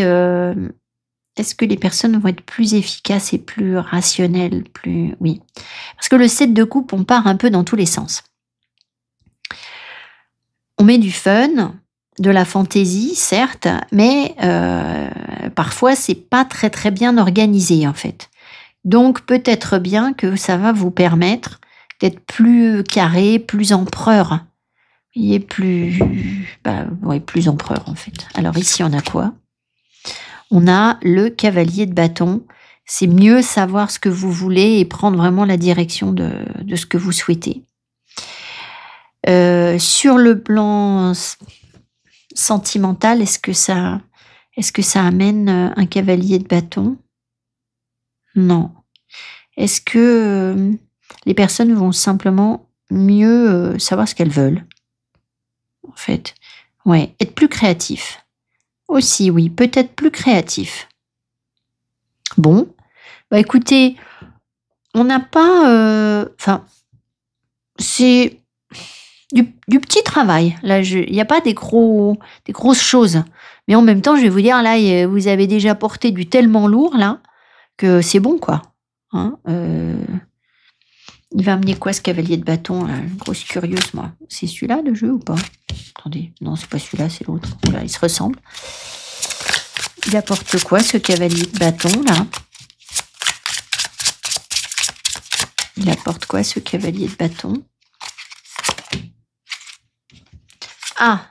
est-ce que les personnes vont être plus efficaces et plus rationnelles? Oui. Parce que le 7 de coupe, on part un peu dans tous les sens. On met du fun, de la fantaisie, certes, mais parfois, c'est pas très très bien organisé en fait. Donc, peut-être bien que ça va vous permettre d'être plus carré, plus empereur. Vous voyez, plus empereur, en fait. Alors, ici, on a quoi? On a le cavalier de bâton. C'est mieux savoir ce que vous voulez et prendre vraiment la direction de ce que vous souhaitez. Sur le plan sentimental, est-ce que ça amène un cavalier de bâton? Non. Est-ce que les personnes vont simplement mieux savoir ce qu'elles veulent? En fait, ouais, être plus créatif. Aussi, oui, peut-être plus créatif. Bon, écoutez, on n'a pas... c'est du petit travail. Là, il n'y a pas des grosses choses. Mais en même temps, je vais vous dire, là, vous avez déjà porté du tellement lourd, là, que c'est bon, quoi. Hein, il va amener quoi, ce cavalier de bâton, là? Une grosse curieuse, moi. C'est celui-là, le jeu, ou pas? Attendez, non, c'est pas celui-là, c'est l'autre. Voilà, ils se ressemblent. Il apporte quoi, ce cavalier de bâton, là? Il apporte quoi, ce cavalier de bâton? Ah,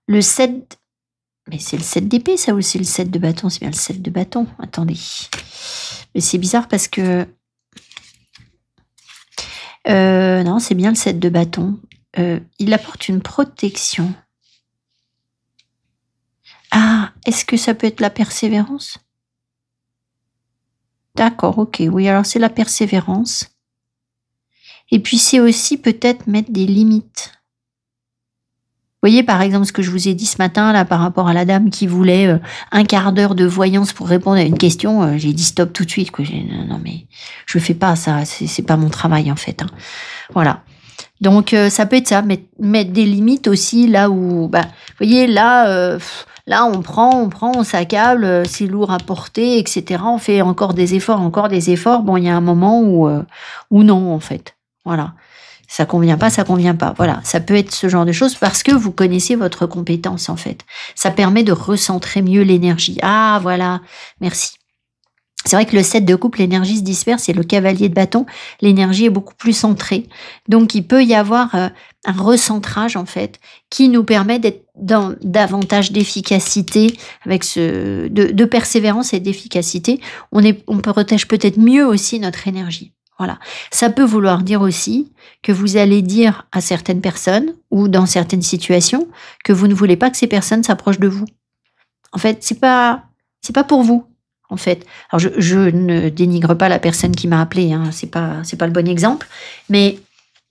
le 7... Mais c'est le 7 d'épée, ça, ou c'est le 7 de bâton? C'est bien le 7 de bâton. Attendez. Mais c'est bizarre parce que... non, c'est bien le 7 de bâton. Il apporte une protection. Ah, est-ce que ça peut être la persévérance? D'accord, ok. Oui, alors c'est la persévérance. Et puis c'est aussi peut-être mettre des limites. Vous voyez, par exemple, ce que je vous ai dit ce matin, là, par rapport à la dame qui voulait un quart d'heure de voyance pour répondre à une question, j'ai dit stop tout de suite, quoi. Non, mais je fais pas ça, c'est pas mon travail, en fait. Hein. Voilà. Donc, ça peut être ça, mettre des limites aussi, là où, bah, vous voyez, là, on prend, on s'accable, c'est lourd à porter, etc. On fait encore des efforts. Bon, il y a un moment où non, en fait. Voilà. Ça convient pas, ça convient pas. Voilà, ça peut être ce genre de choses parce que vous connaissez votre compétence, en fait. Ça permet de recentrer mieux l'énergie. Ah, voilà, merci. C'est vrai que le 7 de coupe, l'énergie se disperse, et le cavalier de bâton, l'énergie est beaucoup plus centrée. Donc, il peut y avoir un recentrage, en fait, qui nous permet d'être dans davantage d'efficacité, avec de persévérance et d'efficacité. On protège peut-être mieux aussi notre énergie. Voilà. Ça peut vouloir dire aussi que vous allez dire à certaines personnes ou dans certaines situations que vous ne voulez pas que ces personnes s'approchent de vous. En fait, c'est pas pour vous. En fait, alors je ne dénigre pas la personne qui m'a appelé. Hein, c'est pas le bon exemple. Mais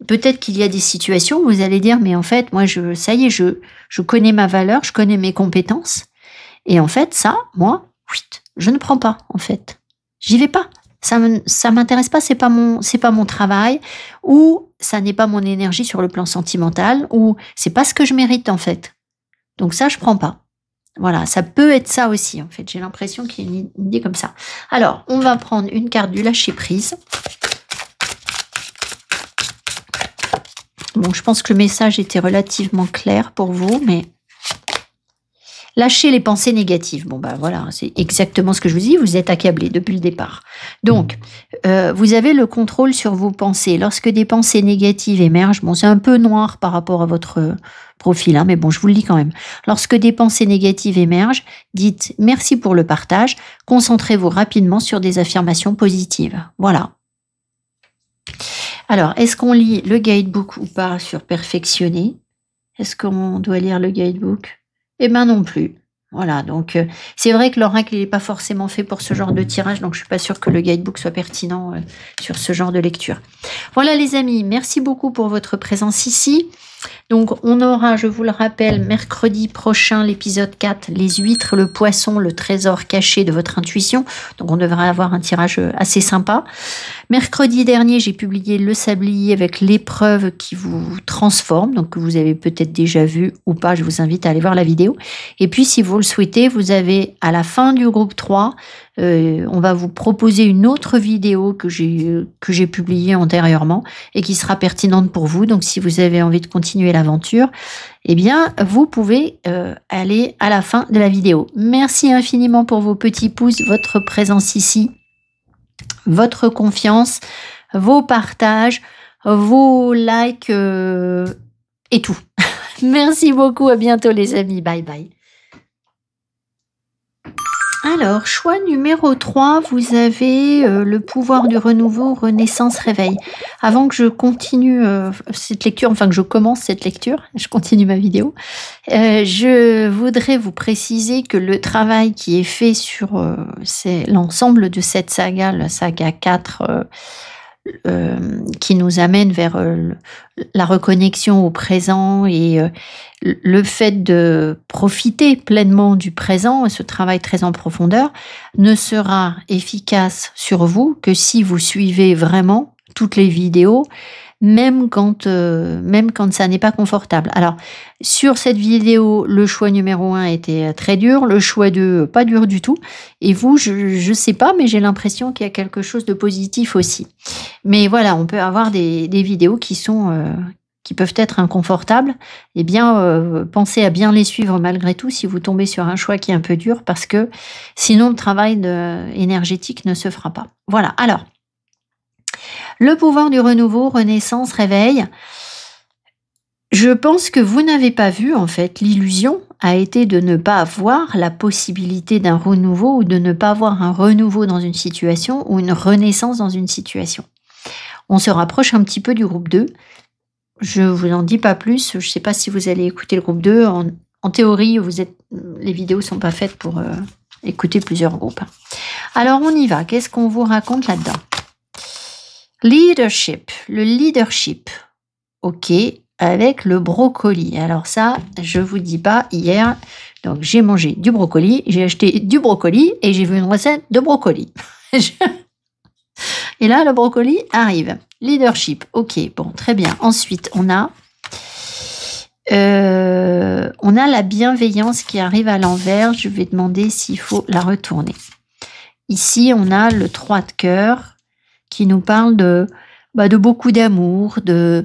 peut-être qu'il y a des situations où vous allez dire, mais en fait, moi, je connais ma valeur, je connais mes compétences, et en fait, ça, moi, je ne prends pas. En fait, j'y vais pas. Ça m'intéresse pas, c'est pas mon travail, ou ça n'est pas mon énergie sur le plan sentimental, ou c'est pas ce que je mérite, en fait. Donc ça, je prends pas. Voilà, ça peut être ça aussi, en fait. J'ai l'impression qu'il y a une idée comme ça. Alors, on va prendre une carte du lâcher-prise. Bon, je pense que le message était relativement clair pour vous, mais... Lâchez les pensées négatives. Bon, bah voilà, c'est exactement ce que je vous dis. Vous êtes accablé depuis le départ. Donc, vous avez le contrôle sur vos pensées. Lorsque des pensées négatives émergent, bon, c'est un peu noir par rapport à votre profil, hein, mais bon, je vous le dis quand même. Lorsque des pensées négatives émergent, dites merci pour le partage. Concentrez-vous rapidement sur des affirmations positives. Voilà. Alors, est-ce qu'on lit le guidebook ou pas sur perfectionner? Est-ce qu'on doit lire le guidebook? Eh ben non plus. Voilà, donc c'est vrai que l'oracle n'est pas forcément fait pour ce genre de tirage, donc je suis pas sûre que le guidebook soit pertinent sur ce genre de lecture. Voilà les amis, merci beaucoup pour votre présence ici. Donc on aura, je vous le rappelle, mercredi prochain l'épisode 4, les huîtres, le poisson, le trésor caché de votre intuition. Donc on devrait avoir un tirage assez sympa. Mercredi dernier, j'ai publié le sablier avec l'épreuve qui vous transforme, donc que vous avez peut-être déjà vu ou pas, je vous invite à aller voir la vidéo. Et puis si vous le souhaitez, vous avez à la fin du groupe 3, on va vous proposer une autre vidéo que j'ai publiée antérieurement et qui sera pertinente pour vous. Donc si vous avez envie de continuer l'aventure, eh bien vous pouvez aller à la fin de la vidéo. Merci infiniment pour vos petits pouces, votre présence ici, votre confiance, vos partages, vos likes et tout. Merci beaucoup, à bientôt les amis, bye bye. Alors, choix numéro 3, vous avez le pouvoir du renouveau, renaissance, réveil. Avant que je continue cette lecture, enfin que je commence cette lecture, je continue ma vidéo, je voudrais vous préciser que le travail qui est fait sur l'ensemble de cette saga, la saga 4, qui nous amène vers la reconnexion au présent et le fait de profiter pleinement du présent, et ce travail très en profondeur, ne sera efficace sur vous que si vous suivez vraiment toutes les vidéos, même quand ça n'est pas confortable. Alors, sur cette vidéo, le choix numéro 1 était très dur, le choix 2, pas dur du tout. Et vous, je sais pas, mais j'ai l'impression qu'il y a quelque chose de positif aussi. Mais voilà, on peut avoir des vidéos qui peuvent être inconfortables. Eh bien, pensez à bien les suivre malgré tout si vous tombez sur un choix qui est un peu dur, parce que sinon le travail énergétique ne se fera pas. Voilà, alors, le pouvoir du renouveau, renaissance, réveil. Je pense que vous n'avez pas vu, en fait, l'illusion a été de ne pas avoir la possibilité d'un renouveau, ou de ne pas avoir un renouveau dans une situation ou une renaissance dans une situation. On se rapproche un petit peu du groupe 2. Je vous en dis pas plus. Je ne sais pas si vous allez écouter le groupe 2. En théorie, les vidéos ne sont pas faites pour écouter plusieurs groupes. Alors, on y va. Qu'est-ce qu'on vous raconte là-dedans? Leadership. Le leadership. OK. Avec le brocoli. Alors ça, je vous dis pas, hier, donc j'ai mangé du brocoli, j'ai acheté du brocoli et j'ai vu une recette de brocoli. Et là, le brocoli arrive. Leadership. OK. Bon, très bien. Ensuite, on a la bienveillance qui arrive à l'envers. Je vais demander s'il faut la retourner. Ici, on a le 3 de cœur qui nous parle de beaucoup d'amour, de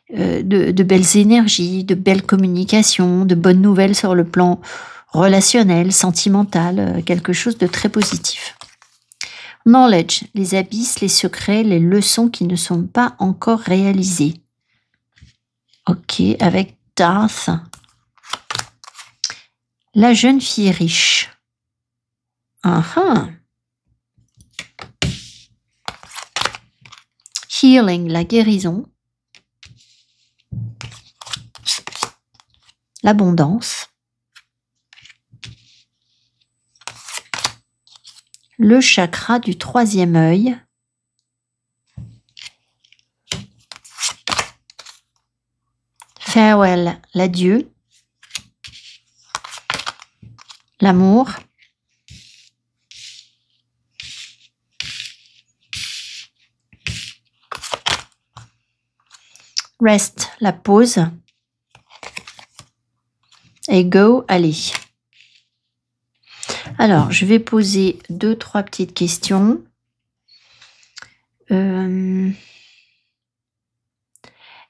belles énergies, de belles communications, de bonnes nouvelles sur le plan relationnel, sentimental, quelque chose de très positif. Knowledge, les abysses, les secrets, les leçons qui ne sont pas encore réalisées. OK, avec Darth. La jeune fille riche. Healing, la guérison. L'abondance. Le chakra du 3e œil. Farewell, l'adieu. L'amour. Rest, la pause. Et go, allez. Alors, je vais poser 2-3 petites questions.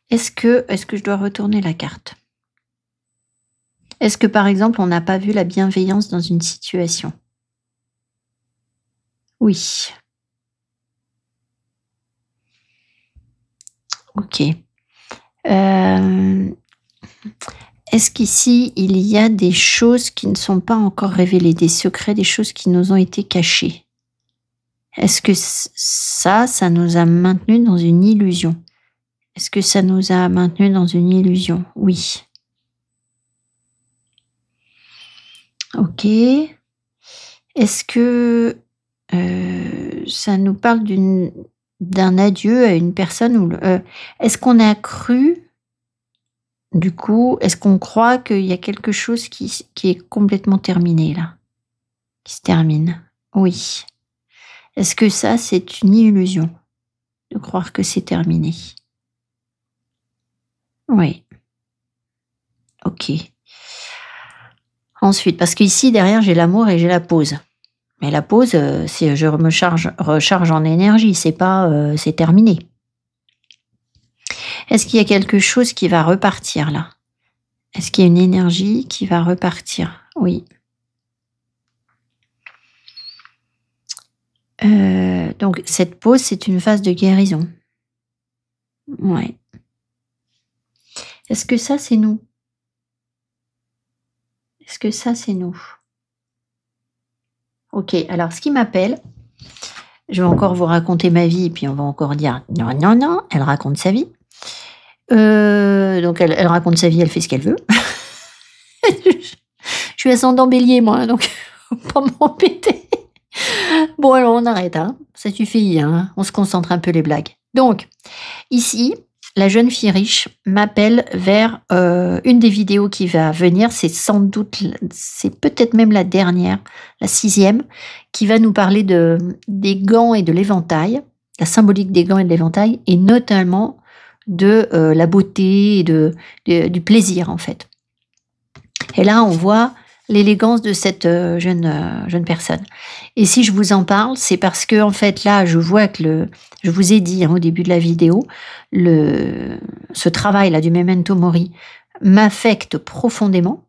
Est-ce que je dois retourner la carte? Est-ce que, par exemple, on n'a pas vu la bienveillance dans une situation? Oui. OK. Est-ce qu'ici, il y a des choses qui ne sont pas encore révélées, des secrets, des choses qui nous ont été cachées? Est-ce que ça nous a maintenus dans une illusion? Est-ce que ça nous a maintenus dans une illusion? Oui. OK. Est-ce que ça nous parle d'un adieu à une personne? Est-ce qu'on a cru, du coup, est-ce qu'on croit qu'il y a quelque chose qui est complètement terminé là? Qui se termine? Oui. Est-ce que ça, c'est une illusion de croire que c'est terminé? Oui. OK. Ensuite, parce qu'ici, derrière, j'ai l'amour et j'ai la pause. Mais la pause, c'est je me recharge en énergie, c'est pas c'est terminé. Est-ce qu'il y a quelque chose qui va repartir là? Est-ce qu'il y a une énergie qui va repartir? Oui. Donc cette pause, c'est une phase de guérison. Ouais. Est-ce que ça, c'est nous? Est-ce que ça, c'est nous? OK, alors ce qui m'appelle, je vais encore vous raconter ma vie, et puis on va encore dire non, non, non, elle raconte sa vie. Donc elle raconte sa vie, elle fait ce qu'elle veut. Je suis ascendant bélier, moi, donc faut pas m'embêter. Bon, alors on arrête, hein. Ça suffit, hein. On se concentre un peu les blagues. Donc, ici, la jeune fille riche m'appelle vers une des vidéos qui va venir. C'est sans doute, c'est peut-être même la dernière, la 6e, qui va nous parler des gants et de l'éventail, la symbolique des gants et de l'éventail, et notamment de la beauté et du plaisir, en fait. Et là, on voit l'élégance de cette jeune personne. Et si je vous en parle, c'est parce que, en fait, là, je vois que je vous ai dit au début de la vidéo, ce travail-là du Memento Mori m'affecte profondément.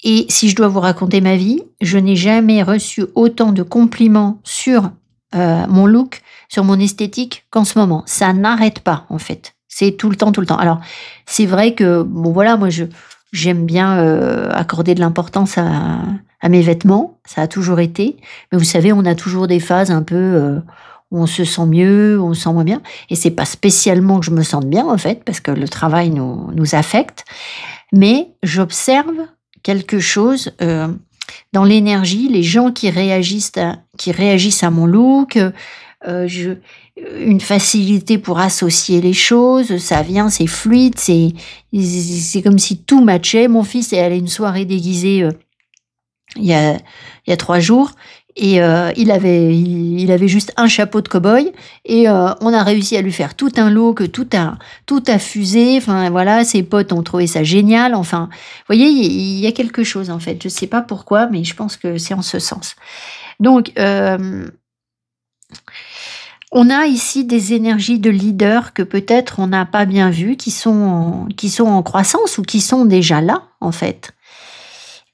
Et si je dois vous raconter ma vie, je n'ai jamais reçu autant de compliments sur mon look, sur mon esthétique qu'en ce moment. Ça n'arrête pas, en fait. C'est tout le temps, tout le temps. Alors, c'est vrai que, bon voilà, moi, j'aime bien accorder de l'importance à mes vêtements. Ça a toujours été. Mais vous savez, on a toujours des phases un peu où on se sent mieux, où on se sent moins bien. Et c'est pas spécialement que je me sente bien, en fait, parce que le travail nous affecte. Mais j'observe quelque chose dans l'énergie, les gens qui réagissent à mon look, une facilité pour associer les choses, ça vient, c'est fluide, c'est comme si tout matchait. Mon fils est allé à une soirée déguisée il y a 3 jours, et il avait juste un chapeau de cow-boy, et on a réussi à lui faire tout un look, tout a fusé. Enfin voilà, ses potes ont trouvé ça génial. Enfin, vous voyez, il y a quelque chose, en fait. Je sais pas pourquoi, mais je pense que c'est en ce sens. Donc, on a ici des énergies de leader que peut-être on n'a pas bien vues, qui sont en croissance ou qui sont déjà là, en fait.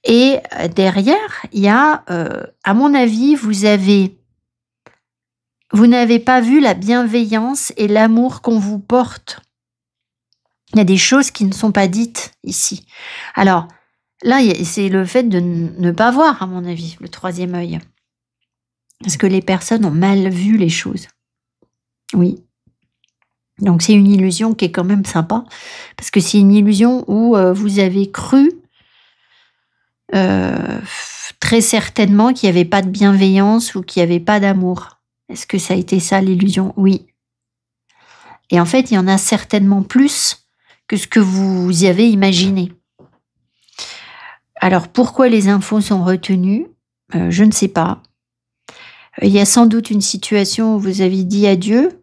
Et derrière, il y a, à mon avis, vous n'avez pas vu la bienveillance et l'amour qu'on vous porte. Il y a des choses qui ne sont pas dites ici. Alors, là, c'est le fait de ne pas voir, à mon avis, le 3e œil. Parce que les personnes ont mal vu les choses. Oui. Donc, c'est une illusion qui est quand même sympa. Parce que c'est une illusion où vous avez cru très certainement qu'il n'y avait pas de bienveillance ou qu'il n'y avait pas d'amour. Est-ce que ça a été ça l'illusion? Oui. Et en fait, il y en a certainement plus que ce que vous y avez imaginé. Alors, pourquoi les infos sont retenues? Je ne sais pas. Il y a sans doute une situation où vous avez dit adieu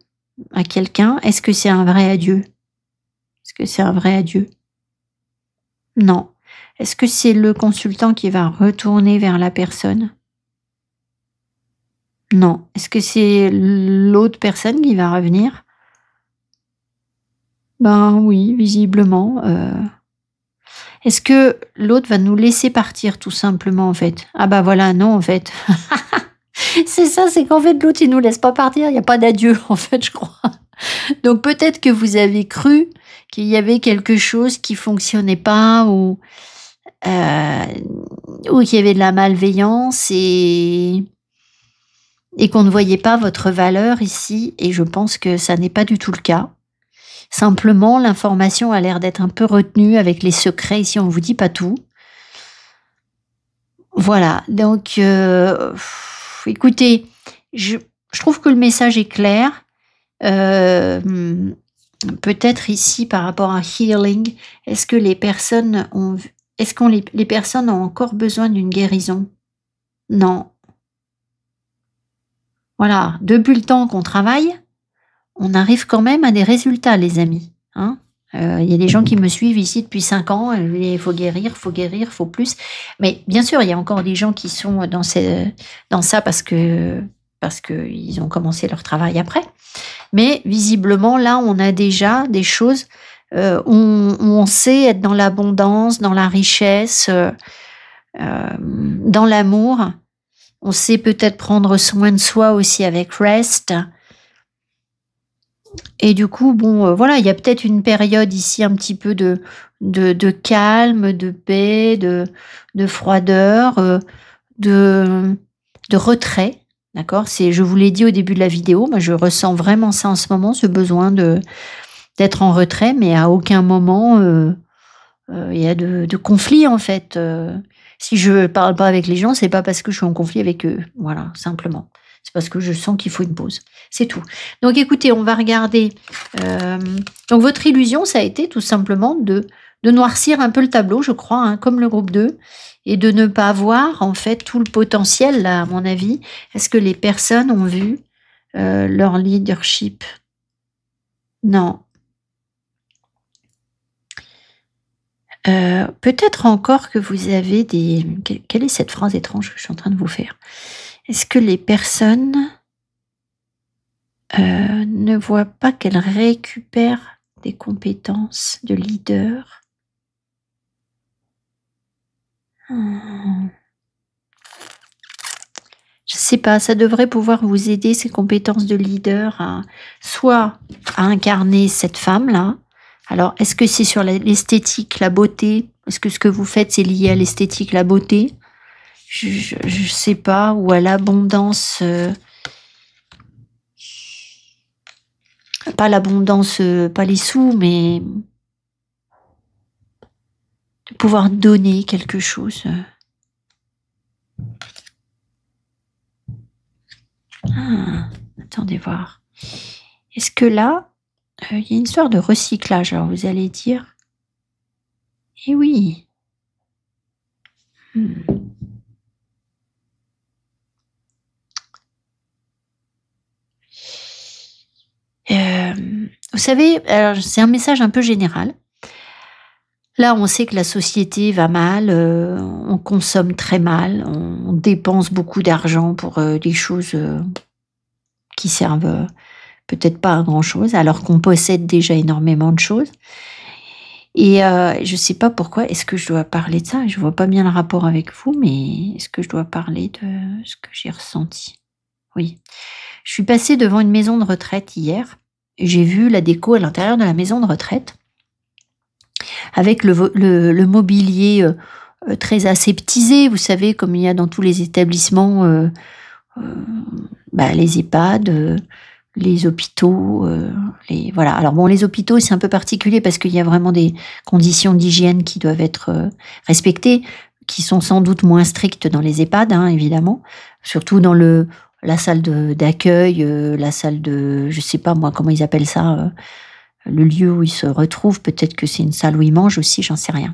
à quelqu'un. Est-ce que c'est un vrai adieu? Est-ce que c'est un vrai adieu? Non. Est-ce que c'est le consultant qui va retourner vers la personne? Non. Est-ce que c'est l'autre personne qui va revenir? Ben oui, visiblement. Est-ce que l'autre va nous laisser partir tout simplement, en fait? Ah bah voilà, non, en fait. C'est ça, c'est qu'en fait, l'autre, il nous laisse pas partir. Il n'y a pas d'adieu, en fait, je crois. Donc peut-être que vous avez cru qu'il y avait quelque chose qui fonctionnait pas, ou qu'il y avait de la malveillance, et qu'on ne voyait pas votre valeur ici. Et je pense que ça n'est pas du tout le cas. Simplement, l'information a l'air d'être un peu retenue avec les secrets. Ici, on ne vous dit pas tout. Voilà. Donc, écoutez, je trouve que le message est clair. Peut-être ici, par rapport à healing, est-ce que les personnes ont encore besoin d'une guérison? Non. Voilà. Depuis le temps qu'on travaille, on arrive quand même à des résultats, les amis. Hein. Y a des gens qui me suivent ici depuis 5 ans. Il faut guérir, faut plus. Mais bien sûr, il y a encore des gens qui sont dans ça parce que ils ont commencé leur travail après. Mais visiblement, là, on a déjà des choses où on sait être dans l'abondance, dans la richesse, dans l'amour. On sait peut-être prendre soin de soi aussi avec rest. Et du coup, bon, voilà, il y a peut-être une période ici un petit peu de calme, de paix, de froideur, de retrait, d'accord? Je vous l'ai dit au début de la vidéo, moi je ressens vraiment ça en ce moment, ce besoin d'être en retrait, mais à aucun moment il y a de conflit, en fait. Si je parle pas avec les gens, c'est pas parce que je suis en conflit avec eux, voilà, simplement. C'est parce que je sens qu'il faut une pause. C'est tout. Donc écoutez, on va regarder. Donc votre illusion, ça a été tout simplement de noircir un peu le tableau, je crois, hein, comme le groupe 2, et de ne pas voir, en fait, tout le potentiel, là, à mon avis. Est-ce que les personnes ont vu leur leadership? Non. Peut-être encore que vous avez des... Quelle est cette phrase étrange que je suis en train de vous faire? Est-ce que les personnes ne voient pas qu'elles récupèrent des compétences de leader? Je sais pas, ça devrait pouvoir vous aider, ces compétences de leader, soit à incarner cette femme-là. Alors, est-ce que c'est sur l'esthétique, la beauté? Est-ce que ce que vous faites, c'est lié à l'esthétique, la beauté? Je sais pas, ou à l'abondance, pas l'abondance, pas les sous, mais de pouvoir donner quelque chose. Attendez voir. Est-ce que là, il y a une histoire de recyclage? Alors vous allez dire, eh oui. Vous savez, alors c'est un message un peu général. Là, on sait que la société va mal, on consomme très mal, on dépense beaucoup d'argent pour des choses qui servent peut-être pas à grand-chose, alors qu'on possède déjà énormément de choses. Et je sais pas pourquoi, est-ce que je dois parler de ça? Je vois pas bien le rapport avec vous, mais est-ce que je dois parler de ce que j'ai ressenti? Oui. Je suis passée devant une maison de retraite hier. J'ai vu la déco à l'intérieur de la maison de retraite, avec le mobilier très aseptisé, vous savez, comme il y a dans tous les établissements, les EHPAD, les hôpitaux, voilà. Alors bon, les hôpitaux, c'est un peu particulier parce qu'il y a vraiment des conditions d'hygiène qui doivent être respectées, qui sont sans doute moins strictes dans les EHPAD, évidemment, surtout dans la salle d'accueil, la salle de, je sais pas moi comment ils appellent ça, le lieu où ils se retrouvent, peut-être que c'est une salle où ils mangent aussi, j'en sais rien.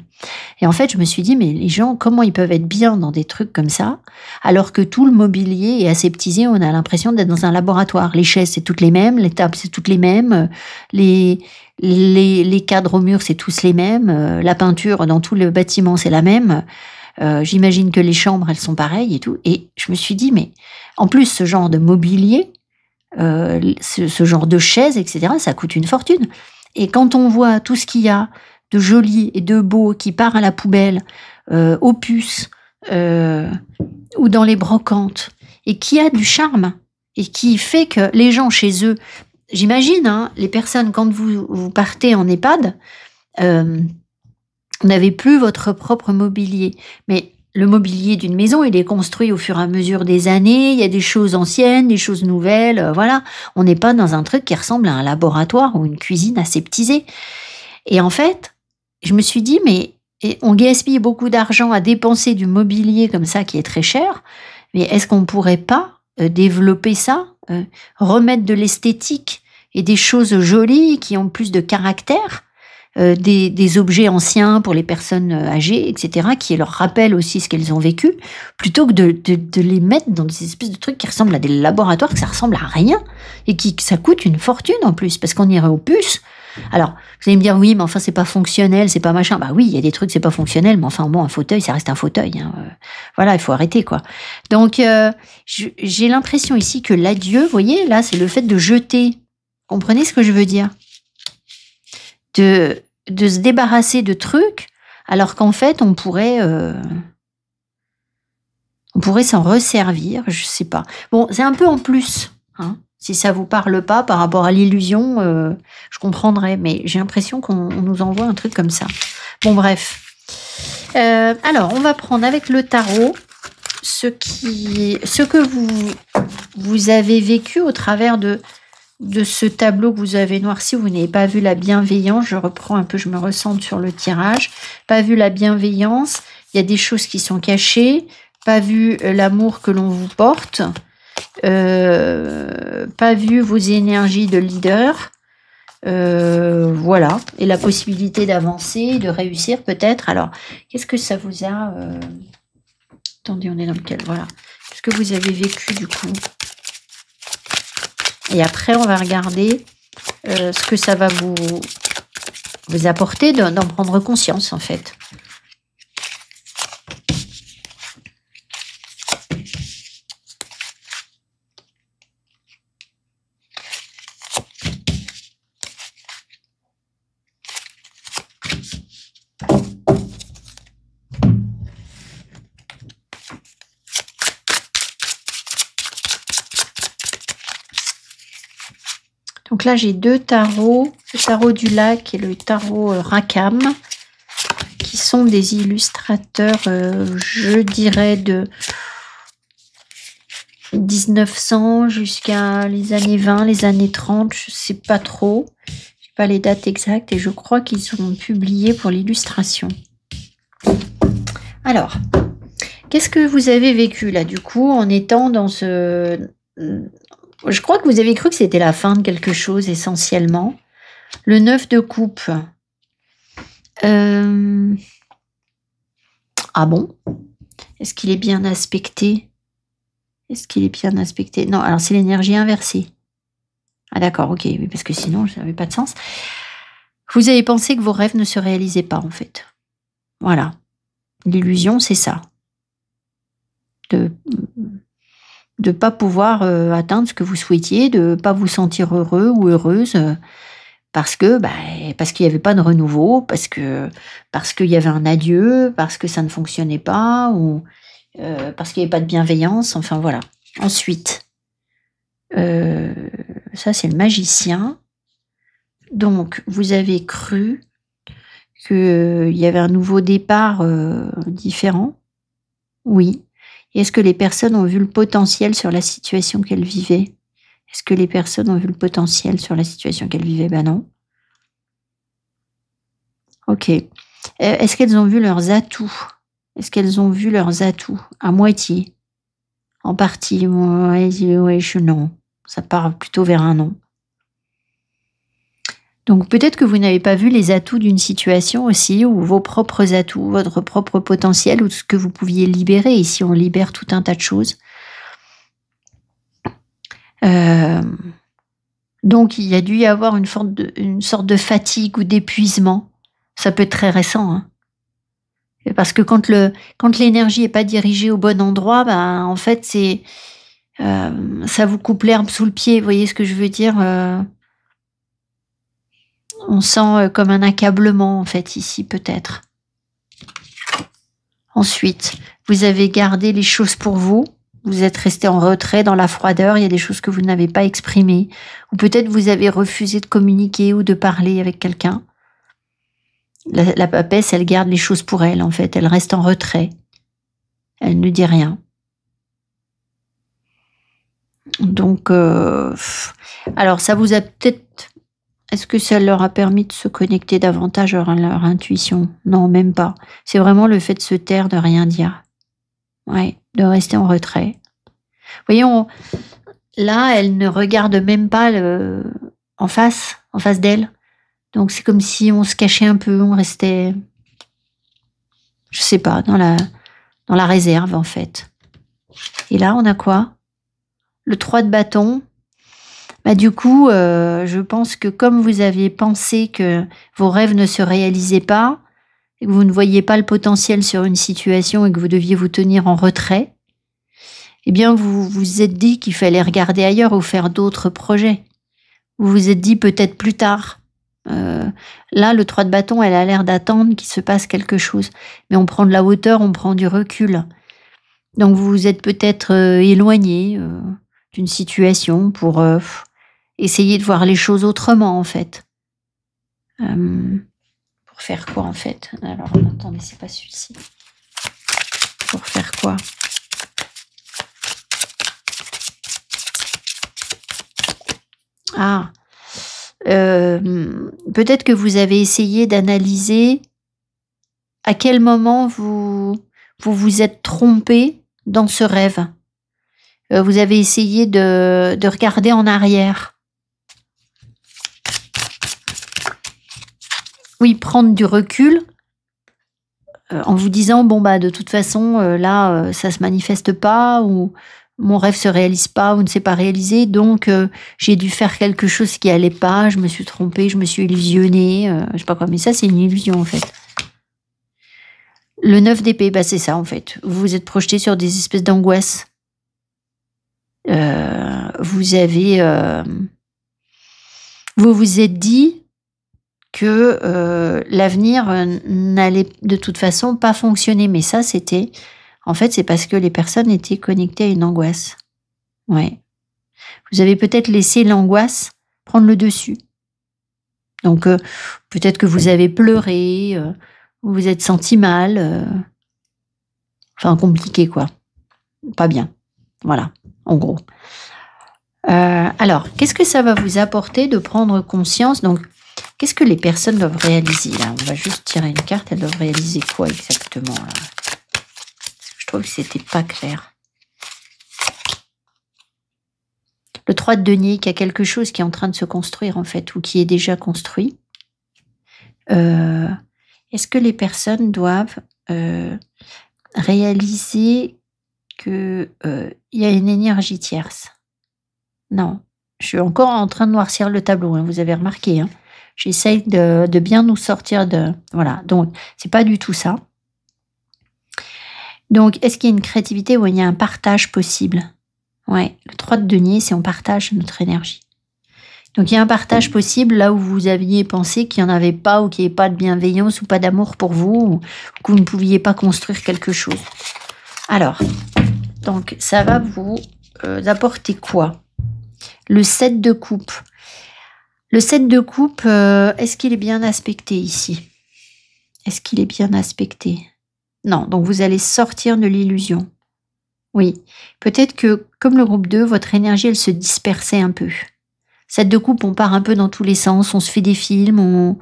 Et en fait, je me suis dit, mais les gens, comment ils peuvent être bien dans des trucs comme ça, alors que tout le mobilier est aseptisé, on a l'impression d'être dans un laboratoire. Les chaises, c'est toutes les mêmes, les tables, c'est toutes les mêmes, les cadres au mur, c'est tous les mêmes, la peinture dans tout le bâtiment, c'est la même. J'imagine que les chambres, elles sont pareilles et tout. Et je me suis dit, mais en plus, ce genre de mobilier, ce genre de chaises, etc., ça coûte une fortune. Et quand on voit tout ce qu'il y a de joli et de beau qui part à la poubelle, aux puces, ou dans les brocantes, et qui a du charme, et qui fait que les gens chez eux, j'imagine, les personnes, quand vous partez en EHPAD, vous n'avez plus votre propre mobilier. Mais le mobilier d'une maison, il est construit au fur et à mesure des années, il y a des choses anciennes, des choses nouvelles, voilà. On n'est pas dans un truc qui ressemble à un laboratoire ou une cuisine aseptisée. Et en fait, je me suis dit, mais on gaspille beaucoup d'argent à dépenser du mobilier comme ça qui est très cher, mais est-ce qu'on ne pourrait pas développer ça, remettre de l'esthétique et des choses jolies qui ont plus de caractère, des objets anciens pour les personnes âgées, etc., qui leur rappellent aussi ce qu'elles ont vécu, plutôt que de les mettre dans des espèces de trucs qui ressemblent à des laboratoires, que ça ressemble à rien, et que ça coûte une fortune en plus, parce qu'on irait aux puces. Alors, vous allez me dire, oui, mais enfin, c'est pas fonctionnel, c'est pas machin. Bah oui, il y a des trucs, c'est pas fonctionnel, mais enfin, bon, un fauteuil, ça reste un fauteuil. Voilà, il faut arrêter, quoi. Donc, j'ai l'impression ici que l'adieu, vous voyez, là, c'est le fait de jeter. Comprenez ce que je veux dire? De se débarrasser de trucs, alors qu'en fait, on pourrait s'en resservir, je sais pas. Bon, c'est un peu en plus, si ça vous parle pas par rapport à l'illusion, je comprendrais, mais j'ai l'impression qu'on nous envoie un truc comme ça. Bon, bref. Alors, on va prendre avec le tarot ce que vous avez vécu au travers de ce tableau que vous avez noirci. Vous n'avez pas vu la bienveillance. Je reprends un peu, je me recentre sur le tirage. Pas vu la bienveillance. Il y a des choses qui sont cachées. Pas vu l'amour que l'on vous porte. Pas vu vos énergies de leader. Voilà. Et la possibilité d'avancer, de réussir peut-être. Alors, qu'est-ce que ça vous a... Attendez, on est dans lequel? Voilà. Qu'est-ce que vous avez vécu du coup? Et après, on va regarder ce que ça va vous apporter d'en prendre conscience, en fait. Donc là, j'ai deux tarots, le tarot du lac et le tarot Rackham, qui sont des illustrateurs, je dirais, de 1900 jusqu'à les années 20, les années 30, je ne sais pas trop. Je n'ai pas les dates exactes et je crois qu'ils sont publiés pour l'illustration. Alors, qu'est-ce que vous avez vécu là, du coup, en étant dans ce... Je crois que vous avez cru que c'était la fin de quelque chose, essentiellement. Le 9 de coupe. Ah bon? Est-ce qu'il est bien aspecté? Est-ce qu'il est bien aspecté? Non, alors c'est l'énergie inversée. Ah d'accord, ok, oui, parce que sinon, ça n'avait pas de sens. Vous avez pensé que vos rêves ne se réalisaient pas, en fait. Voilà. L'illusion, c'est ça. De ne pas pouvoir atteindre ce que vous souhaitiez, de ne pas vous sentir heureux ou heureuse parce qu'il n'y avait pas de renouveau, parce qu'il y avait un adieu, parce que ça ne fonctionnait pas, ou parce qu'il n'y avait pas de bienveillance, enfin voilà. Ensuite, ça c'est le magicien. Donc, vous avez cru qu'il y avait un nouveau départ différent? Oui. Et est-ce que les personnes ont vu le potentiel sur la situation qu'elles vivaient? Est-ce que les personnes ont vu le potentiel sur la situation qu'elles vivaient? Ben non. Ok. Est-ce qu'elles ont vu leurs atouts? Est-ce qu'elles ont vu leurs atouts? À moitié? En partie? Non. Ça part plutôt vers un non. Donc peut-être que vous n'avez pas vu les atouts d'une situation aussi, ou vos propres atouts, votre propre potentiel, ou ce que vous pouviez libérer. Ici, on libère tout un tas de choses. Donc il y a dû y avoir une sorte de fatigue ou d'épuisement. Ça peut être très récent. Hein. Parce que quand l'énergie n'est pas dirigée au bon endroit, en fait, ça vous coupe l'herbe sous le pied. Vous voyez ce que je veux dire? On sent comme un accablement, en fait, ici, peut-être. Ensuite, vous avez gardé les choses pour vous. Vous êtes resté en retrait dans la froideur. Il y a des choses que vous n'avez pas exprimées. Ou peut-être vous avez refusé de communiquer ou de parler avec quelqu'un. La papesse, elle garde les choses pour elle, en fait. Elle reste en retrait. Elle ne dit rien. Donc, alors, ça vous a peut-être... Est-ce que ça leur a permis de se connecter davantage à leur intuition? Non, même pas. C'est vraiment le fait de se taire, de rien dire. Ouais, de rester en retrait. Vous voyez, là, elle ne regarde même pas en face d'elle. Donc, c'est comme si on se cachait un peu, on restait, je sais pas, dans la réserve, en fait. Et là, on a quoi? Le 3 de bâton. Du coup, je pense que comme vous aviez pensé que vos rêves ne se réalisaient pas, et que vous ne voyiez pas le potentiel sur une situation et que vous deviez vous tenir en retrait, eh bien, vous vous êtes dit qu'il fallait regarder ailleurs ou faire d'autres projets. Vous vous êtes dit peut-être plus tard. Là, le 3 de bâton, elle a l'air d'attendre qu'il se passe quelque chose. Mais on prend de la hauteur, on prend du recul. Donc, vous vous êtes peut-être éloigné d'une situation pour essayer de voir les choses autrement, en fait. Pour faire quoi, en fait? Alors, attendez, c'est pas celui-ci. Pour faire quoi? Ah, peut-être que vous avez essayé d'analyser à quel moment vous vous êtes trompé dans ce rêve. Vous avez essayé de regarder en arrière. Oui, prendre du recul en vous disant, de toute façon, là, ça se manifeste pas, ou mon rêve se réalise pas ou ne s'est pas réalisé, donc j'ai dû faire quelque chose qui allait pas, je me suis trompée, je me suis illusionnée, je sais pas quoi, mais ça c'est une illusion en fait. Le 9 d'épée, c'est ça en fait. Vous vous êtes projeté sur des espèces d'angoisse. Vous avez Vous vous êtes dit que l'avenir n'allait de toute façon pas fonctionner. Mais ça, en fait, c'est parce que les personnes étaient connectées à une angoisse. Ouais. Vous avez peut-être laissé l'angoisse prendre le dessus. Donc, peut-être que vous avez pleuré, vous vous êtes senti mal. Enfin, compliqué, quoi. Pas bien. Voilà, en gros. Alors, qu'est-ce que ça va vous apporter de prendre conscience? Donc, qu'est-ce que les personnes doivent réaliser là? On va juste tirer une carte. Elles doivent réaliser quoi exactement là? Je trouve que c'était pas clair. Le 3 de denier, qu'il y a quelque chose qui est en train de se construire en fait, ou qui est déjà construit. Est-ce que les personnes doivent réaliser que il y a une énergie tierce? Non, je suis encore en train de noircir le tableau, hein, vous avez remarqué. Hein. J'essaye de bien nous sortir de... Voilà, donc c'est pas du tout ça. Donc, est-ce qu'il y a une créativité ou il y a un partage possible? Ouais, le 3 de denier, c'est on partage notre énergie. Donc, il y a un partage possible là où vous aviez pensé qu'il n'y en avait pas, ou qu'il n'y avait pas de bienveillance, ou pas d'amour pour vous, ou que vous ne pouviez pas construire quelque chose. Alors, donc, ça va vous apporter quoi? Le 7 de coupe. Le 7 de coupe, est-ce qu'il est bien aspecté ici? Est-ce qu'il est bien aspecté? Non, donc vous allez sortir de l'illusion. Oui, peut-être que, comme le groupe 2, votre énergie, elle se dispersait un peu. 7 de coupe, on part un peu dans tous les sens, on se fait des films,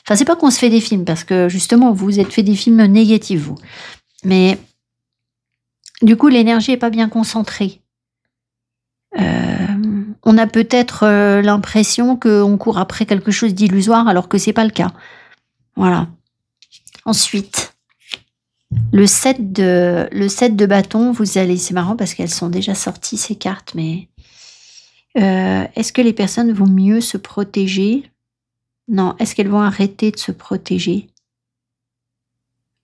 Enfin, c'est pas qu'on se fait des films, parce que justement, vous vous êtes fait des films négatifs, vous. Mais, du coup, l'énergie est pas bien concentrée. On a peut-être l'impression qu'on court après quelque chose d'illusoire, alors que c'est pas le cas. Voilà. Ensuite, le 7 de bâton, vous allez... C'est marrant parce qu'elles sont déjà sorties, ces cartes, mais... est-ce que les personnes vont mieux se protéger? Non. Est-ce qu'elles vont arrêter de se protéger?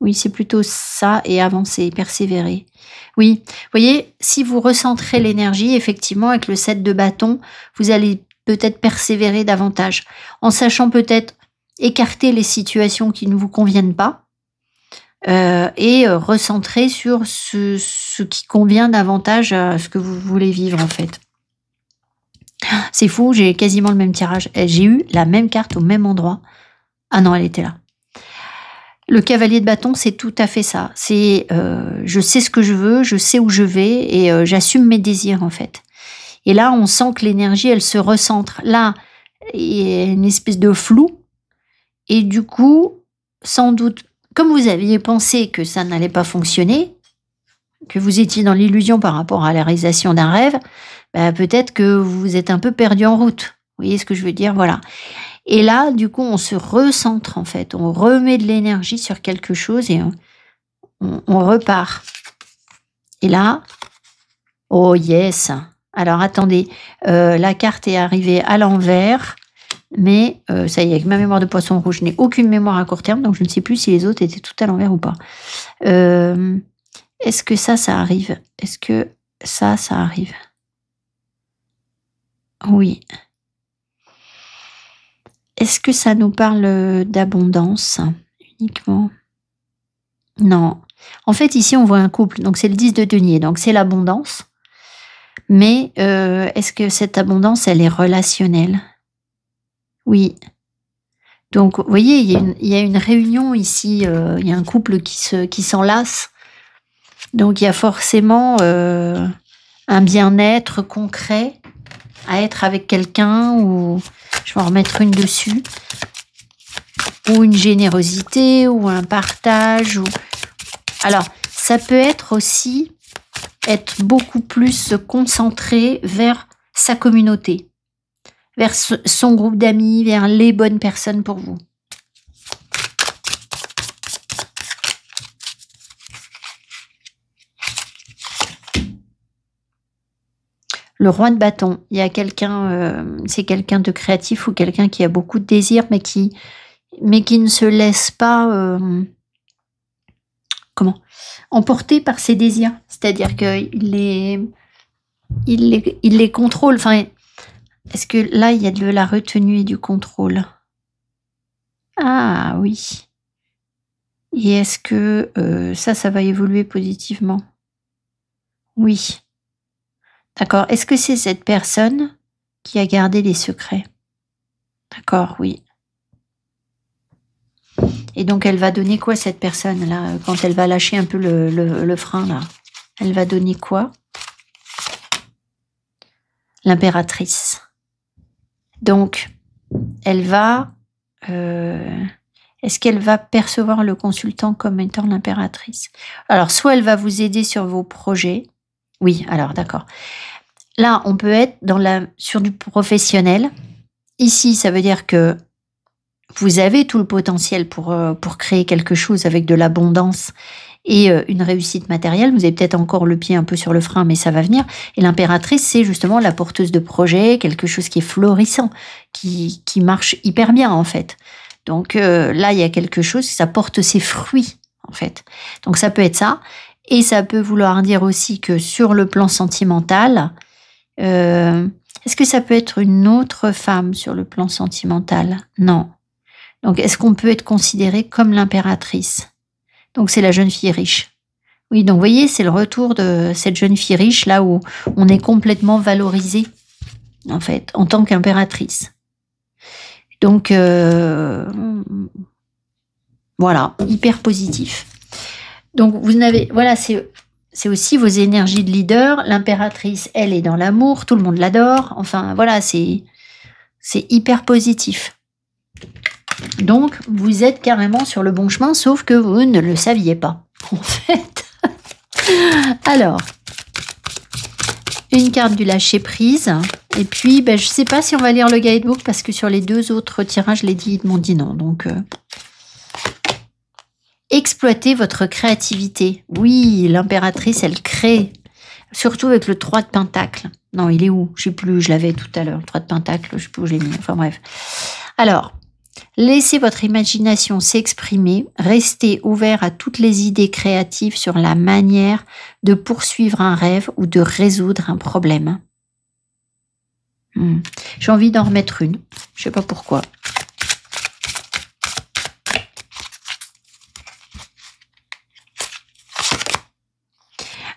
Oui, c'est plutôt ça, et avancer, persévérer. Oui, vous voyez, si vous recentrez l'énergie, effectivement, avec le 7 de bâton, vous allez peut-être persévérer davantage, en sachant peut-être écarter les situations qui ne vous conviennent pas, et recentrer sur ce qui convient davantage à ce que vous voulez vivre, en fait. C'est fou, j'ai quasiment le même tirage. J'ai eu la même carte au même endroit. Ah non, elle était là. Le cavalier de bâton, c'est tout à fait ça. C'est je sais ce que je veux, je sais où je vais, et j'assume mes désirs, en fait. Et là, on sent que l'énergie, elle se recentre. Là, il y a une espèce de flou. Et du coup, sans doute, comme vous aviez pensé que ça n'allait pas fonctionner, que vous étiez dans l'illusion par rapport à la réalisation d'un rêve, bah, peut-être que vous êtes un peu perdu en route. Vous voyez ce que je veux dire? Voilà. Et là, du coup, on se recentre, en fait. On remet de l'énergie sur quelque chose et on repart. Et là, oh yes! Alors, attendez, la carte est arrivée à l'envers, mais ça y est, avec ma mémoire de poisson rouge, je n'ai aucune mémoire à court terme, donc je ne sais plus si les autres étaient tout à l'envers ou pas. Est-ce que ça arrive? Est-ce que ça arrive? Oui. Est-ce que ça nous parle d'abondance uniquement? Non. En fait, ici, on voit un couple. Donc, c'est le 10 de denier. Donc, c'est l'abondance. Mais est-ce que cette abondance, elle est relationnelle? Oui. Donc, vous voyez, il y a une réunion ici. Il y a un couple qui s'enlace. Donc, il y a forcément un bien-être concret à être avec quelqu'un, ou je vais en remettre une dessus, ou une générosité, ou un partage, ou... Alors, ça peut être aussi être beaucoup plus concentré vers sa communauté, vers son groupe d'amis, vers les bonnes personnes pour vous. Le roi de bâton, il y a quelqu'un, c'est quelqu'un de créatif ou quelqu'un qui a beaucoup de désirs, mais qui ne se laisse pas, emporter par ses désirs. C'est-à-dire qu'il les contrôle. Enfin, Est-ce que là, il y a de la retenue et du contrôle? Ah oui. Et est-ce que ça va évoluer positivement? Oui. D'accord. Est-ce que c'est cette personne qui a gardé les secrets? D'accord, oui. Et donc, elle va donner quoi, cette personne-là, quand elle va lâcher un peu le frein, là? Elle va donner quoi? L'impératrice. Donc, elle va... est-ce qu'elle va percevoir le consultant comme étant l'impératrice? Alors, soit elle va vous aider sur vos projets. Oui, alors, d'accord. Là, on peut être sur du professionnel. Ici, ça veut dire que vous avez tout le potentiel pour créer quelque chose avec de l'abondance et une réussite matérielle. Vous avez peut-être encore le pied un peu sur le frein, mais ça va venir. Et l'impératrice, c'est justement la porteuse de projet, quelque chose qui est florissant, qui marche hyper bien, en fait. Donc là, il y a quelque chose, ça porte ses fruits, en fait. Donc ça peut être ça. Et ça peut vouloir dire aussi que sur le plan sentimental, est-ce que ça peut être une autre femme sur le plan sentimental? Non. Donc, est-ce qu'on peut être considéré comme l'impératrice? Donc, c'est la jeune fille riche. Oui, donc, vous voyez, c'est le retour de cette jeune fille riche, là où on est complètement valorisé, en fait, en tant qu'impératrice. Donc, voilà, hyper positif. Donc, voilà, c'est aussi vos énergies de leader. L'impératrice, elle est dans l'amour, tout le monde l'adore. Enfin, voilà, c'est hyper positif. Donc, vous êtes carrément sur le bon chemin, sauf que vous ne le saviez pas, en fait. Alors, une carte du lâcher-prise. Et puis, je ne sais pas si on va lire le guidebook, parce que sur les 2 autres tirages, ils m'ont dit non. Donc, exploitez votre créativité. Oui, l'impératrice, elle crée. Surtout avec le 3 de Pentacle. Non, il est où? Je ne sais plus, je l'avais tout à l'heure. Le 3 de Pentacle, je ne sais plus où je l'ai mis. Enfin bref. Alors, laissez votre imagination s'exprimer, restez ouvert à toutes les idées créatives sur la manière de poursuivre un rêve ou de résoudre un problème. J'ai envie d'en remettre une, je ne sais pas pourquoi.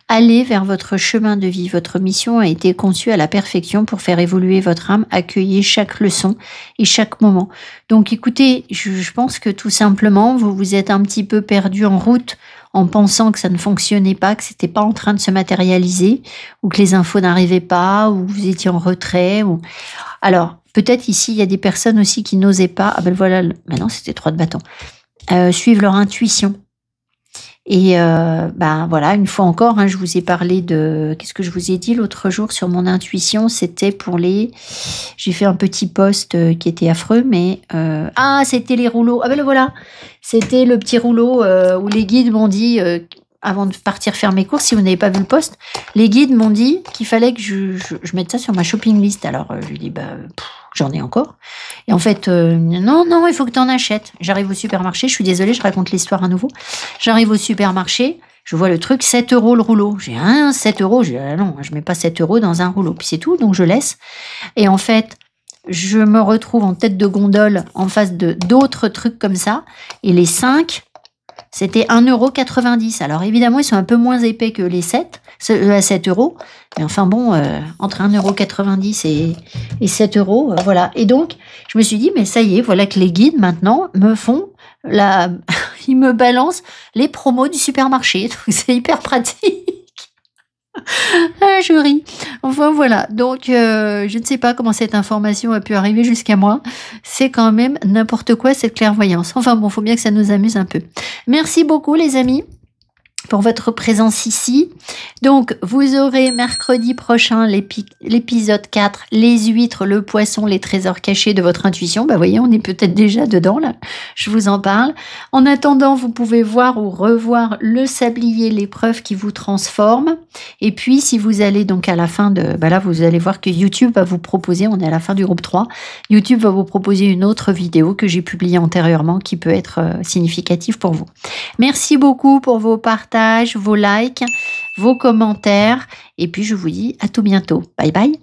Allez vers votre chemin de vie. Votre mission a été conçue à la perfection pour faire évoluer votre âme. Accueillez chaque leçon et chaque moment. Donc écoutez, je pense que tout simplement, vous vous êtes un petit peu perdu en route en pensant que ça ne fonctionnait pas, que c'était pas en train de se matérialiser, ou que les infos n'arrivaient pas, ou vous étiez en retrait. Alors, peut-être ici, il y a des personnes aussi qui n'osaient pas. Ah ben voilà, maintenant c'était 3 de bâton. Suivre leur intuition. Et voilà, une fois encore, je vous ai parlé de... Qu'est-ce que je vous ai dit l'autre jour sur mon intuition? C'était pour les... J'ai fait un petit post qui était affreux, mais... c'était les rouleaux. Ah ben le voilà. C'était le petit rouleau où les guides m'ont dit, avant de partir faire mes courses, si vous n'avez pas vu le post, les guides m'ont dit qu'il fallait que je mette ça sur ma shopping list. Alors, je lui ai dit, j'en ai encore. Et en fait, non, il faut que tu en achètes. J'arrive au supermarché, je suis désolée, je raconte l'histoire à nouveau. J'arrive au supermarché, je vois le truc, 7 € le rouleau. J'ai 7 €, non, je mets pas 7 € dans un rouleau. Puis c'est tout, donc je laisse. Et en fait, je me retrouve en tête de gondole en face de d'autres trucs comme ça. Et les 5, c'était 1,90 €. Alors évidemment, ils sont un peu moins épais que les 7 à 7 €. Mais enfin bon, entre 1,90 € et 7 €, voilà. Et donc, je me suis dit, mais ça y est, voilà que les guides maintenant me font ils me balancent les promos du supermarché. Donc c'est hyper pratique. Je ris. Enfin voilà, donc je ne sais pas comment cette information a pu arriver jusqu'à moi. C'est quand même n'importe quoi cette clairvoyance. Enfin bon, faut bien que ça nous amuse un peu. Merci beaucoup les amis pour votre présence ici. Donc, vous aurez mercredi prochain l'épisode 4, les huîtres, le poisson, les trésors cachés de votre intuition. Vous voyez, on est peut-être déjà dedans, là. Je vous en parle. En attendant, vous pouvez voir ou revoir le sablier, l'épreuve qui vous transforme. Et puis, si vous allez donc à la fin de... là, vous allez voir que YouTube va vous proposer, on est à la fin du groupe 3, YouTube va vous proposer une autre vidéo que j'ai publiée antérieurement qui peut être significative pour vous. Merci beaucoup pour vos partages, vos likes, vos commentaires. Et puis, je vous dis à tout bientôt. Bye bye.